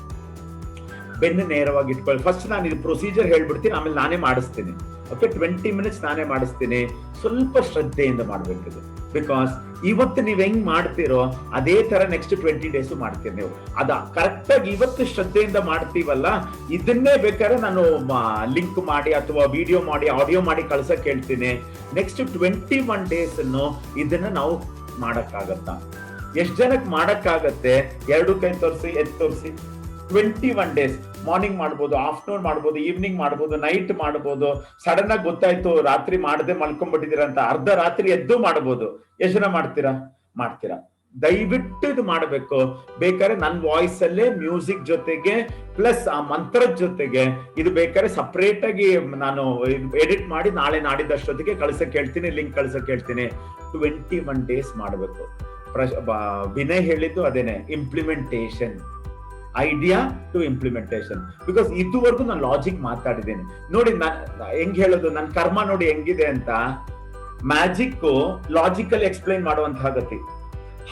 ಬೆನ್ನು ನೇರವಾಗಿ ಇಟ್ಕೊಳ್ಳಿ. ಫಸ್ಟ್ ನಾನು ಇದು ಪ್ರೊಸೀಜರ್ ಹೇಳ್ಬಿಡ್ತೀನಿ, ಆಮೇಲೆ ನಾನೇ ಮಾಡಿಸ್ತೀನಿ. ಓಕೆ, 20 minutes ನಾನೇ ಮಾಡಿಸ್ತೀನಿ. ಸ್ವಲ್ಪ ಶ್ರದ್ಧೆಯಿಂದ ಮಾಡ್ಬೇಕಿದೆ. ಬಿಕಾಸ್ ಇವತ್ತು ನೀವ್ ಹೆಂಗ್ ಮಾಡ್ತೀರೋ ಅದೇ ತರ ನೆಕ್ಸ್ಟ್ 20 days ಮಾಡ್ತೀರಿ ನೀವು. ಅದ ಕರೆಕ್ಟ್ ಆಗಿ ಇವತ್ತು ಶ್ರದ್ಧೆಯಿಂದ ಮಾಡ್ತೀವಲ್ಲ, ಇದನ್ನೇ ಬೇಕಾದ್ರೆ ನಾನು ಲಿಂಕ್ ಮಾಡಿ ಅಥವಾ ವಿಡಿಯೋ ಮಾಡಿ, ಆಡಿಯೋ ಮಾಡಿ ಕಳ್ಸಕ್ ಹೇಳ್ತೀನಿ. ನೆಕ್ಸ್ಟ್ 21 days ಅನ್ನು ಇದನ್ನ ನಾವು ಮಾಡಕ್ಕಾಗತ್ತಾ? ಎಷ್ಟ್ ಜನಕ್ಕೆ ಮಾಡಕ್ಕಾಗತ್ತೆ? 2 ಕೈ ತೋರಿಸಿ, ಎದ್ದು ತೋರಿಸಿ. 21 days ಮಾರ್ನಿಂಗ್ ಮಾಡ್ಬೋದು, ಆಫ್ಟರ್ನೂನ್ ಮಾಡ್ಬೋದು, ಈವ್ನಿಂಗ್ ಮಾಡ್ಬೋದು, ನೈಟ್ ಮಾಡ್ಬೋದು. ಸಡನ್ ಆಗಿ ಗೊತ್ತಾಯ್ತು ರಾತ್ರಿ ಮಾಡದೆ ಮಲ್ಕೊಂಡ್ಬಿಟ್ಟಿದ್ದೀರಾ ಅಂತ, ಅರ್ಧ ರಾತ್ರಿ ಎದ್ದು ಮಾಡ್ಬೋದು. ಎಷ್ಟು ಜನ ಮಾಡ್ತೀರಾ? ದಯವಿಟ್ಟು ಇದು ಮಾಡಬೇಕು. ಬೇಕಾದ್ರೆ ನನ್ನ ವಾಯ್ಸ್ ಅಲ್ಲೇ ಮ್ಯೂಸಿಕ್ ಜೊತೆಗೆ ಪ್ಲಸ್ ಆ ಮಂತ್ರದ ಜೊತೆಗೆ ಇದು ಬೇಕಾದ್ರೆ ಸಪರೇಟ್ ಆಗಿ ನಾನು ಎಡಿಟ್ ಮಾಡಿ ನಾಳೆ ನಾಡಿದ್ದಷ್ಟೊತ್ತಿಗೆ ಕಳ್ಸಕ್ ಹೇಳ್ತೀನಿ, ಲಿಂಕ್ ಕಳ್ಸಕ್ ಹೇಳ್ತೀನಿ. 21 days ಮಾಡಬೇಕು. ವಿನಯ್ ಹೇಳಿದ್ದು ಅದೇನೆ, implementation. Idea to implementation. Because ಇದುವರೆಗೂ ನಾನು ಲಾಜಿಕ್ ಮಾತಾಡಿದ್ದೇನೆ ನೋಡಿ. ಹೆಂಗ್ ಹೇಳೋದು, ನನ್ನ ಕರ್ಮ ನೋಡಿ ಹೆಂಗಿದೆ ಅಂತ. ಮ್ಯಾಜಿಕ್ ಲಾಜಿಕಲ್ ಎಕ್ಸ್ಪ್ಲೈನ್ ಮಾಡುವಂತಹ ಗತಿ,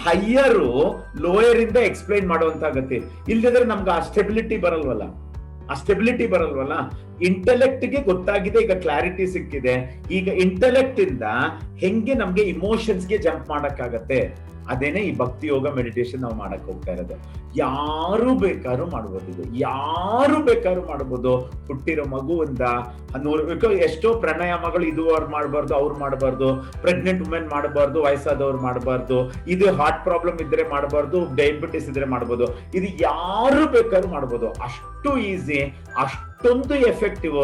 ಹೈಯರ್ ಲೋಯರ್ ಇಂದ ಎಕ್ಸ್ಪ್ಲೈನ್ ಮಾಡುವಂತಹ ಗತಿ. ಇಲ್ಲದಿದ್ರೆ ನಮ್ಗೆ ಆ ಸ್ಟೆಬಿಲಿಟಿ ಬರಲ್ವಲ್ಲ. ಇಂಟೆಲೆಕ್ಟ್ ಗೆ ಗೊತ್ತಾಗಿದೆ, ಈಗ ಕ್ಲಾರಿಟಿ ಸಿಕ್ಕಿದೆ. ಈಗ ಇಂಟೆಲೆಕ್ಟ್ ಇಂದ ಹೆಂಗೆ ನಮ್ಗೆ ಇಮೋಷನ್ಸ್ ಗೆ ಜಂಪ್ ಮಾಡಕ್ಕಾಗತ್ತೆ. ಅದೇನೆ ಈ ಭಕ್ತಿ ಯೋಗ ಮೆಡಿಟೇಷನ್ ನಾವು ಮಾಡಕ್ ಹೋಗ್ತಾ ಇರೋದು. ಯಾರು ಬೇಕಾದ್ರೂ ಮಾಡ್ಬೋದು, ಇದು ಯಾರು ಬೇಕಾದ್ರೂ ಮಾಡ್ಬೋದು. ಹುಟ್ಟಿರೋ ಮಗುವಿಂದ ಎಷ್ಟೋ ಪ್ರಾಣಾಯಾಮಗಳು ಇದು ಅವ್ರು ಮಾಡಬಾರ್ದು, ಅವ್ರು ಮಾಡಬಾರ್ದು. ಪ್ರೆಗ್ನೆಂಟ್ ವುಮೆನ್ ಮಾಡಬಾರ್ದು, ವಯಸ್ಸಾದವ್ರು ಮಾಡಬಾರ್ದು. ಇದು ಹಾರ್ಟ್ ಪ್ರಾಬ್ಲಮ್ ಇದ್ರೆ ಮಾಡಬಾರ್ದು, ಡಯಾಬಿಟಿಸ್ ಇದ್ರೆ ಮಾಡ್ಬೋದು. ಇದು ಯಾರು ಬೇಕಾದ್ರೂ ಮಾಡ್ಬೋದು. ಅಷ್ಟು ಈಸಿ, ಅಷ್ಟೊಂದು ಎಫೆಕ್ಟಿವ್.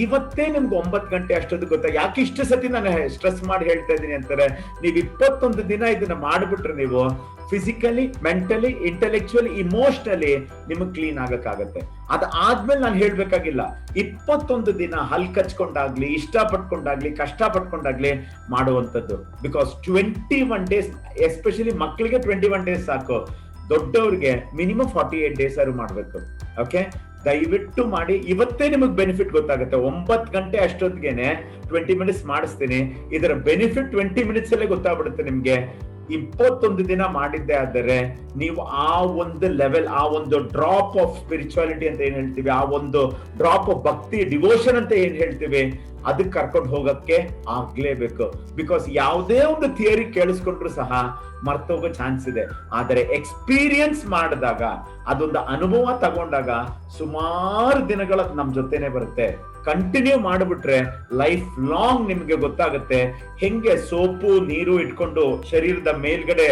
ಇವತ್ತೇ ನಿಮ್ಗೆ 9 ಗಂಟೆ ಅಷ್ಟೊಂದು ಗೊತ್ತಾ. ಯಾಕೆ ಇಷ್ಟು ಸತಿ ನಾನು ಸ್ಟ್ರೆಸ್ ಮಾಡಿ ಹೇಳ್ತಾ ಇದ್ದೀನಿ ಅಂತಾರೆ, ನೀವು 21 ದಿನ ಇದನ್ನ ಮಾಡ್ಬಿಟ್ರೆ ನೀವು ಫಿಸಿಕಲಿ, ಮೆಂಟಲಿ, ಇಂಟೆಲೆಕ್ಚುಯಲಿ, ಇಮೋಷನಲಿ ನಿಮಗೆ ಕ್ಲೀನ್ ಆಗಕ್ಕಾಗತ್ತೆ. ಅದಾದ್ಮೇಲೆ ನಾನು ಹೇಳ್ಬೇಕಾಗಿಲ್ಲ. 21 ದಿನ ಹಲ್ ಕಚ್ಕೊಂಡಾಗ್ಲಿ, ಇಷ್ಟಪಟ್ಕೊಂಡಾಗ್ಲಿ, ಕಷ್ಟ ಪಟ್ಕೊಂಡಾಗ್ಲಿ ಮಾಡುವಂಥದ್ದು. ಬಿಕಾಸ್ 21 days, ಎಸ್ಪೆಷಲಿ ಮಕ್ಕಳಿಗೆ 21 days ಸಾಕು. ದೊಡ್ಡವ್ರಿಗೆ ಮಿನಿಮಮ್ 48 days ಆದ್ರೂ ಮಾಡ್ಬೇಕು. ಓಕೆ, ದಯವಿಟ್ಟು ಮಾಡಿ. ಇವತ್ತೇ ನಿಮಗೆ ಬೆನಿಫಿಟ್ ಗೊತ್ತಾಗುತ್ತೆ. 9 ಗಂಟೆ ಅಷ್ಟೊತ್ತಿಗೆನೆ 20 minutes ಮಾಡಿಸ್ತೀನಿ. ಇದರ ಬೆನಿಫಿಟ್ 20 minutes ಅಲ್ಲೇ ಗೊತ್ತಾಗ್ಬಿಡುತ್ತೆ ನಿಮ್ಗೆ. 21 ದಿನ ಮಾಡಿದ್ದೆ ಆದರೆ ನೀವು ಆ ಒಂದು ಲೆವೆಲ್, ಆ ಒಂದು ಡ್ರಾಪ್ ಆಫ್ ಸ್ಪಿರಿಚುವಾಲಿಟಿ ಅಂತ ಏನ್ ಹೇಳ್ತೀವಿ, ಆ ಒಂದು ಡ್ರಾಪ್ ಆಫ್ ಭಕ್ತಿ, ಡಿವೋಷನ್ ಅಂತ ಏನ್ ಹೇಳ್ತೀವಿ, ಅದಕ್ಕೆ ಕರ್ಕೊಂಡು ಹೋಗಕ್ಕೆ ಆಗ್ಲೇಬೇಕು. ಬಿಕಾಸ್ ಯಾವುದೇ ಒಂದು ಥಿಯರಿ ಕೇಳಿಸ್ಕೊಂಡ್ರು ಸಹ ಮರ್ತೋಗೋ ಚಾನ್ಸ್ ಇದೆ. ಆದರೆ ಎಕ್ಸ್ಪೀರಿಯನ್ಸ್ ಮಾಡಿದಾಗ, ಅದೊಂದು ಅನುಭವ ತಗೊಂಡಾಗ ಸುಮಾರು ದಿನಗಳ ನಮ್ ಜೊತೆನೆ ಬರುತ್ತೆ. ಕಂಟಿನ್ಯೂ ಮಾಡಿಬಿಟ್ರೆ ಲೈಫ್ ಲಾಂಗ್ ನಿಮ್ಗೆ ಗೊತ್ತಾಗುತ್ತೆ. ಹೆಂಗೆ ಸೋಪು ನೀರು ಇಟ್ಕೊಂಡು ಶರೀರದ ಮೇಲ್ಗಡೆ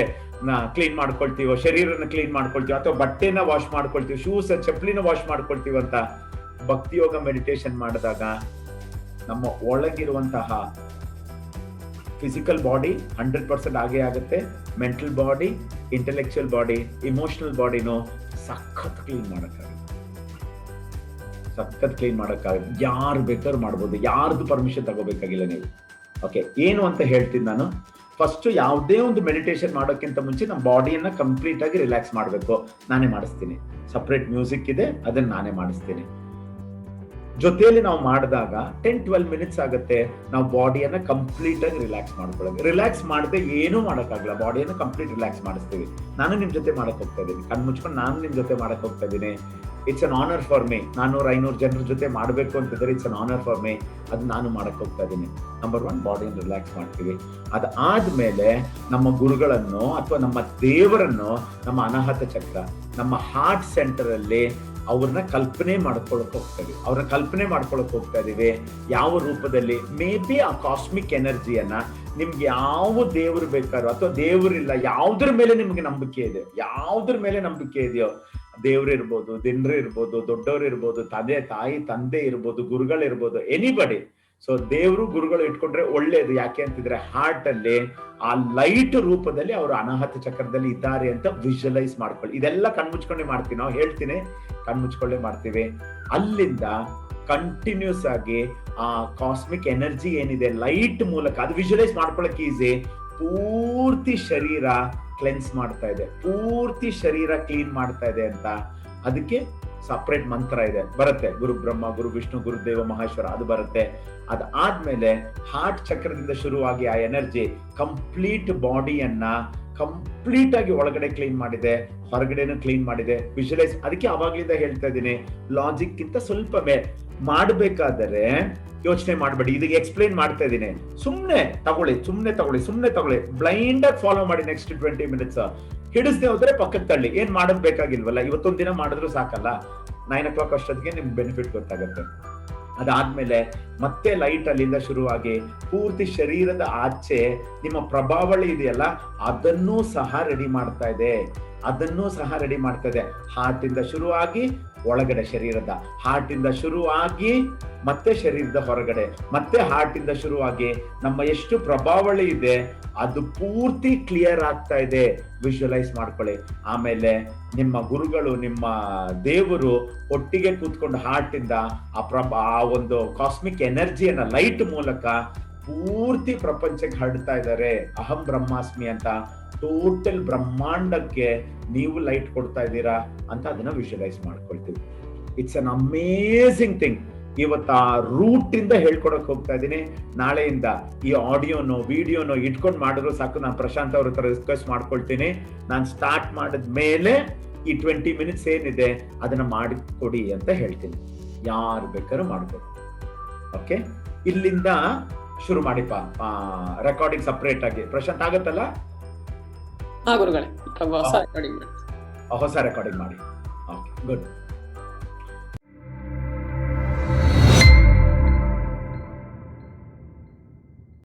ಕ್ಲೀನ್ ಮಾಡ್ಕೊಳ್ತೀವೋ, ಶರೀರನ ಕ್ಲೀನ್ ಮಾಡ್ಕೊಳ್ತೀವಿ, ಅಥವಾ ಬಟ್ಟೆನ ವಾಶ್ ಮಾಡ್ಕೊಳ್ತೀವಿ, ಶೂಸ್ ಚಪ್ಪಲಿನ ವಾಶ್ ಮಾಡ್ಕೊಳ್ತೀವಿ ಅಂತ ಭಕ್ತಿ ಯೋಗ ಮೆಡಿಟೇಷನ್ ಮಾಡಿದಾಗ ನಮ್ಮ ಒಳಗಿರುವಂತಹ ಫಿಸಿಕಲ್ ಬಾಡಿ 100% ಆಗೇ ಆಗುತ್ತೆ. Mental body, intellectual body, emotional ಬಾಡಿನೂ ಸಖತ್ ಕ್ಲೀನ್ ಮಾಡಕ್ಕಾಗುತ್ತೆ. ಯಾರು ಬೇಕಾದ್ರೂ ಮಾಡ್ಬೋದು, ಯಾರ್ದು ಪರ್ಮಿಷನ್ ತಗೋಬೇಕಾಗಿಲ್ಲ ನೀವು. ಓಕೆ, ಏನು ಅಂತ ಹೇಳ್ತೀನಿ ನಾನು. ಫಸ್ಟ್ ಯಾವುದೇ ಒಂದು ಮೆಡಿಟೇಷನ್ ಮಾಡೋಕ್ಕಿಂತ ಮುಂಚೆ ನಮ್ಮ ಬಾಡಿಯನ್ನ ಕಂಪ್ಲೀಟ್ ಆಗಿ ರಿಲ್ಯಾಕ್ಸ್ ಮಾಡಬೇಕು. ನಾನೇ ಮಾಡಿಸ್ತೀನಿ. ಸಪ್ರೇಟ್ ಮ್ಯೂಸಿಕ್ ಇದೆ, ಅದನ್ನ ನಾನೇ ಮಾಡಿಸ್ತೀನಿ. ಜೊತೆಯಲ್ಲಿ ನಾವು ಮಾಡಿದಾಗ 10-12 ಮಿನಿಟ್ಸ್ ಆಗುತ್ತೆ. ನಾವು ಬಾಡಿಯನ್ನ ಕಂಪ್ಲೀಟ್ ಆಗಿ ರಿಲ್ಯಾಕ್ಸ್ ಮಾಡ್ಕೊಳ್ಳೋದು. ರಿಲ್ಯಾಕ್ಸ್ ಮಾಡದೆ ಏನೂ ಮಾಡೋಕ್ಕಾಗಲ್ಲ, ಬಾಡಿಯನ್ನ ಕಂಪ್ಲೀಟ್ ರಿಲ್ಯಾಕ್ಸ್ ಮಾಡಿಸ್ತೀವಿ. ನಾನು ನಿಮ್ ಜೊತೆ ಮಾಡಕ್ ಹೋಗ್ತಾ ಇದ್ದೀನಿ, ಕಣ್ ಮುಚ್ಕೊಂಡು ನಾನು ನಿಮ್ ಜೊತೆ ಮಾಡಕ್ ಹೋಗ್ತಾ ಇದ್ದೀನಿ. It's an honour for me. 400-500 ಜನರ ಜೊತೆ ಮಾಡಬೇಕು ಅಂತಿದ್ರೆ it's an honour for me. ಅದು ನಾನು ಮಾಡಕ್ ಹೋಗ್ತಾ ಇದ್ದೀನಿ. ನಂಬರ್ 1 ಬಾಡಿಯನ್ನು ರಿಲ್ಯಾಕ್ಸ್ ಮಾಡ್ತೀವಿ. ಅದಾದ್ಮೇಲೆ ನಮ್ಮ ಗುರುಗಳನ್ನು ಅಥವಾ ನಮ್ಮ ದೇವರನ್ನು ನಮ್ಮ ಅನಾಹತ ಚಕ್ರ, ನಮ್ಮ ಹಾರ್ಟ್ ಸೆಂಟರ್ ಅಲ್ಲಿ ಅವ್ರನ್ನ ಕಲ್ಪನೆ ಮಾಡ್ಕೊಳಕ್ ಹೋಗ್ತಾ ಇದೀವಿ. ಯಾವ ರೂಪದಲ್ಲಿ? ಮೇ ಬಿ ಆ ಕಾಸ್ಮಿಕ್ ಎನರ್ಜಿಯನ್ನ ನಿಮ್ಗೆ ಯಾವ ದೇವರು ಬೇಕಾದ್ರೂ, ಅಥವಾ ದೇವರಿಲ್ಲ, ಯಾವ್ದ್ರ ಮೇಲೆ ನಿಮ್ಗೆ ನಂಬಿಕೆ ಇದೆ, ಯಾವ್ದ್ರ ಮೇಲೆ ನಂಬಿಕೆ ಇದೆಯೋ, ದೇವ್ರು ಇರ್ಬೋದು, ದಿನರು ಇರ್ಬೋದು, ದೊಡ್ಡವ್ರು ಇರ್ಬೋದು, ತಾಯಿ ತಂದೆ ಇರ್ಬೋದು, ಗುರುಗಳಿರ್ಬೋದು, ಎನಿಬಡಿ. ಸೊ ದೇವರು ಗುರುಗಳು ಇಟ್ಕೊಂಡ್ರೆ ಒಳ್ಳೇದು. ಯಾಕೆ ಅಂತಿದ್ರೆ ಹಾರ್ಟ್ ಅಲ್ಲಿ ಆ ಲೈಟ್ ರೂಪದಲ್ಲಿ ಅವರು ಅನಾಹತ ಚಕ್ರದಲ್ಲಿ ಇದ್ದಾರೆ ಅಂತ ವಿಜುವಲೈಸ್ ಮಾಡ್ಕೊಳ್ಳಿ. ಇದೆಲ್ಲ ಕಣ್ಮುಚ್ಕೊಂಡೆ ಮಾಡ್ತೀವಿ, ನಾವು ಹೇಳ್ತೀನಿ, ಕಣ್ಮುಚ್ಕೊಳ್ಳೆ ಮಾಡ್ತೀವಿ. ಅಲ್ಲಿಂದ ಕಂಟಿನ್ಯೂಸ್ ಆಗಿ ಆ ಕಾಸ್ಮಿಕ್ ಎನರ್ಜಿ ಏನಿದೆ ಲೈಟ್ ಮೂಲಕ, ಅದು ವಿಜುವಲೈಸ್ ಮಾಡ್ಕೊಳಕ್ ಈಸಿ. ಪೂರ್ತಿ ಶರೀರ ಕ್ಲೆನ್ಸ್ ಮಾಡ್ತಾ ಇದೆ, ಪೂರ್ತಿ ಶರೀರ ಕ್ಲೀನ್ ಮಾಡ್ತಾ ಇದೆ ಅಂತ. ಅದಕ್ಕೆ ಸಪ್ರೇಟ್ ಮಂತ್ರ ಇದೆ, ಬರುತ್ತೆ. ಗುರು ಬ್ರಹ್ಮ, ಗುರು ವಿಷ್ಣು, ಗುರುದೇವ ಮಹೇಶ್ವರ, ಅದು ಬರುತ್ತೆ. ಅದಾದ್ಮೇಲೆ ಹಾರ್ಟ್ ಚಕ್ರದಿಂದ ಶುರುವಾಗಿ ಆ ಎನರ್ಜಿ ಕಂಪ್ಲೀಟ್ ಬಾಡಿಯನ್ನ ಕಂಪ್ಲೀಟ್ ಆಗಿ ಒಳಗಡೆ ಕ್ಲೀನ್ ಮಾಡಿದೆ, ಹೊರಗಡೆನೂ ಕ್ಲೀನ್ ಮಾಡಿದೆ. ವಿಜುವಲೈಸ್, ಅದಕ್ಕೆ ಅವಾಗ್ಲಿಂದ ಹೇಳ್ತಾ ಇದ್ದೀನಿ, ಲಾಜಿಕ್ ಗಿಂತ ಸ್ವಲ್ಪ ಮಾಡ್ಬೇಕಾದರೆ ಯೋಚನೆ ಮಾಡ್ಬೇಡಿ. ಇದಕ್ಕೆ ಎಕ್ಸ್ಪ್ಲೈನ್ ಮಾಡ್ತಾ ಇದ್ದೀನಿ. ಸುಮ್ನೆ ತಗೊಳ್ಳಿ, ಬ್ಲೈಂಡ್ ಆಗಿ ಫಾಲೋ ಮಾಡಿ. ನೆಕ್ಸ್ಟ್ 20 ಮಿನಿಟ್ಸ್ ಹಿಡಿಸ್ದೆ ಹೋದ್ರೆ ಪಕ್ಕಕ್ಕೆ ತಳ್ಳಿ. ಏನ್ ಮಾಡೋದ್ ಬೇಕಾಗಿಲ್ವಲ್ಲ, ಇವತ್ತೊಂದ್ ದಿನ ಮಾಡಿದ್ರು ಸಾಕಲ್ಲ. 9 o'clock ಅಷ್ಟೊತ್ತಿಗೆ ನಿಮ್ಗೆ ಬೆನಿಫಿಟ್ ಗೊತ್ತಾಗುತ್ತೆ. ಅದಾದ್ಮೇಲೆ ಮತ್ತೆ ಲೈಟ್ ಅಲ್ಲಿಂದ ಶುರುವಾಗಿ ಪೂರ್ತಿ ಶರೀರದ ಆಚೆ ನಿಮ್ಮ ಪ್ರಭಾವಳಿ ಇದೆಯಲ್ಲ, ಅದನ್ನೂ ಸಹ ರೆಡಿ ಮಾಡ್ತಾ ಇದೆ. ಹಾರ್ಟ್ ಇಂದ ಶುರುವಾಗಿ ಒಳಗಡೆ ಶರೀರದ, ಹಾರ್ಟ್ ಇಂದ ಶುರುವಾಗಿ ಮತ್ತೆ ಶರೀರದ ಹೊರಗಡೆ, ಮತ್ತೆ ಹಾರ್ಟ್ ಇಂದ ಶುರುವಾಗಿ ನಮ್ಮ ಎಷ್ಟು ಪ್ರಭಾವಳಿ ಇದೆ ಅದು ಪೂರ್ತಿ ಕ್ಲಿಯರ್ ಆಗ್ತಾ ಇದೆ. ವಿಜುವಲೈಸ್ ಮಾಡ್ಕೊಳ್ಳಿ. ಆಮೇಲೆ ನಿಮ್ಮ ಗುರುಗಳು, ನಿಮ್ಮ ದೇವರು ಒಟ್ಟಿಗೆ ಕೂತ್ಕೊಂಡು ಹಾರ್ಟ್ ಇಂದ ಆ ಒಂದು ಕಾಸ್ಮಿಕ್ ಎನರ್ಜಿಯನ್ನ ಲೈಟ್ ಮೂಲಕ ಪೂರ್ತಿ ಪ್ರಪಂಚಕ್ಕೆ ಹರಡ್ತಾ ಇದ್ದಾರೆ. ಅಹಂ ಬ್ರಹ್ಮಾಸ್ಮಿ ಅಂತ ಟೋಟಲ್ ಬ್ರಹ್ಮಾಂಡಕ್ಕೆ ನೀವು ಲೈಟ್ ಕೊಡ್ತಾ ಇದ್ದೀರಾ ಅಂತ ಅದನ್ನ ವಿಜುವಲೈಸ್ ಮಾಡ್ಕೊಳ್ತೀವಿ. It's an amazing thing. ಇವತ್ತು ಆ ರೂಟ್ ಇಂದ ಹೇಳ್ಕೊಡಕ್ ಹೋಗ್ತಾ ಇದ್ದೀನಿ. ನಾಳೆಯಿಂದ ಈ ಆಡಿಯೋನೋ ವಿಡಿಯೋನೋ ಇಟ್ಕೊಂಡು ಮಾಡಿದ್ರು ಸಾಕು. ನಾನು ಪ್ರಶಾಂತ್ ಅವ್ರ ಹತ್ರ ರಿಕ್ವೆಸ್ಟ್ ಮಾಡ್ಕೊಳ್ತೀನಿ, ನಾನು ಸ್ಟಾರ್ಟ್ ಮಾಡಿದ್ಮೇಲೆ ಈ 20 ಮಿನಿಟ್ಸ್ ಏನಿದೆ ಅದನ್ನ ಮಾಡಿಕೊಡಿ ಅಂತ ಹೇಳ್ತೀನಿ. ಯಾರು ಬೇಕಾದ್ರೂ ಮಾಡ್ಬೋದು. ಓಕೆ, ಇಲ್ಲಿಂದ ಶುರು ಮಾಡಿಪ್ಪ. ರೆಕಾರ್ಡಿಂಗ್ ಸಪ್ರೇಟ್ ಆಗಿ ಪ್ರಶಾಂತ್ ಆಗತ್ತಲ್ಲ? ಗುರುಗಳೇ ಹೊಸ ರೆಕಾರ್ಡಿಂಗ್ ಹೊಸ ರೆಕಾರ್ಡಿಂಗ್ ಮಾಡಿ. Okay, good.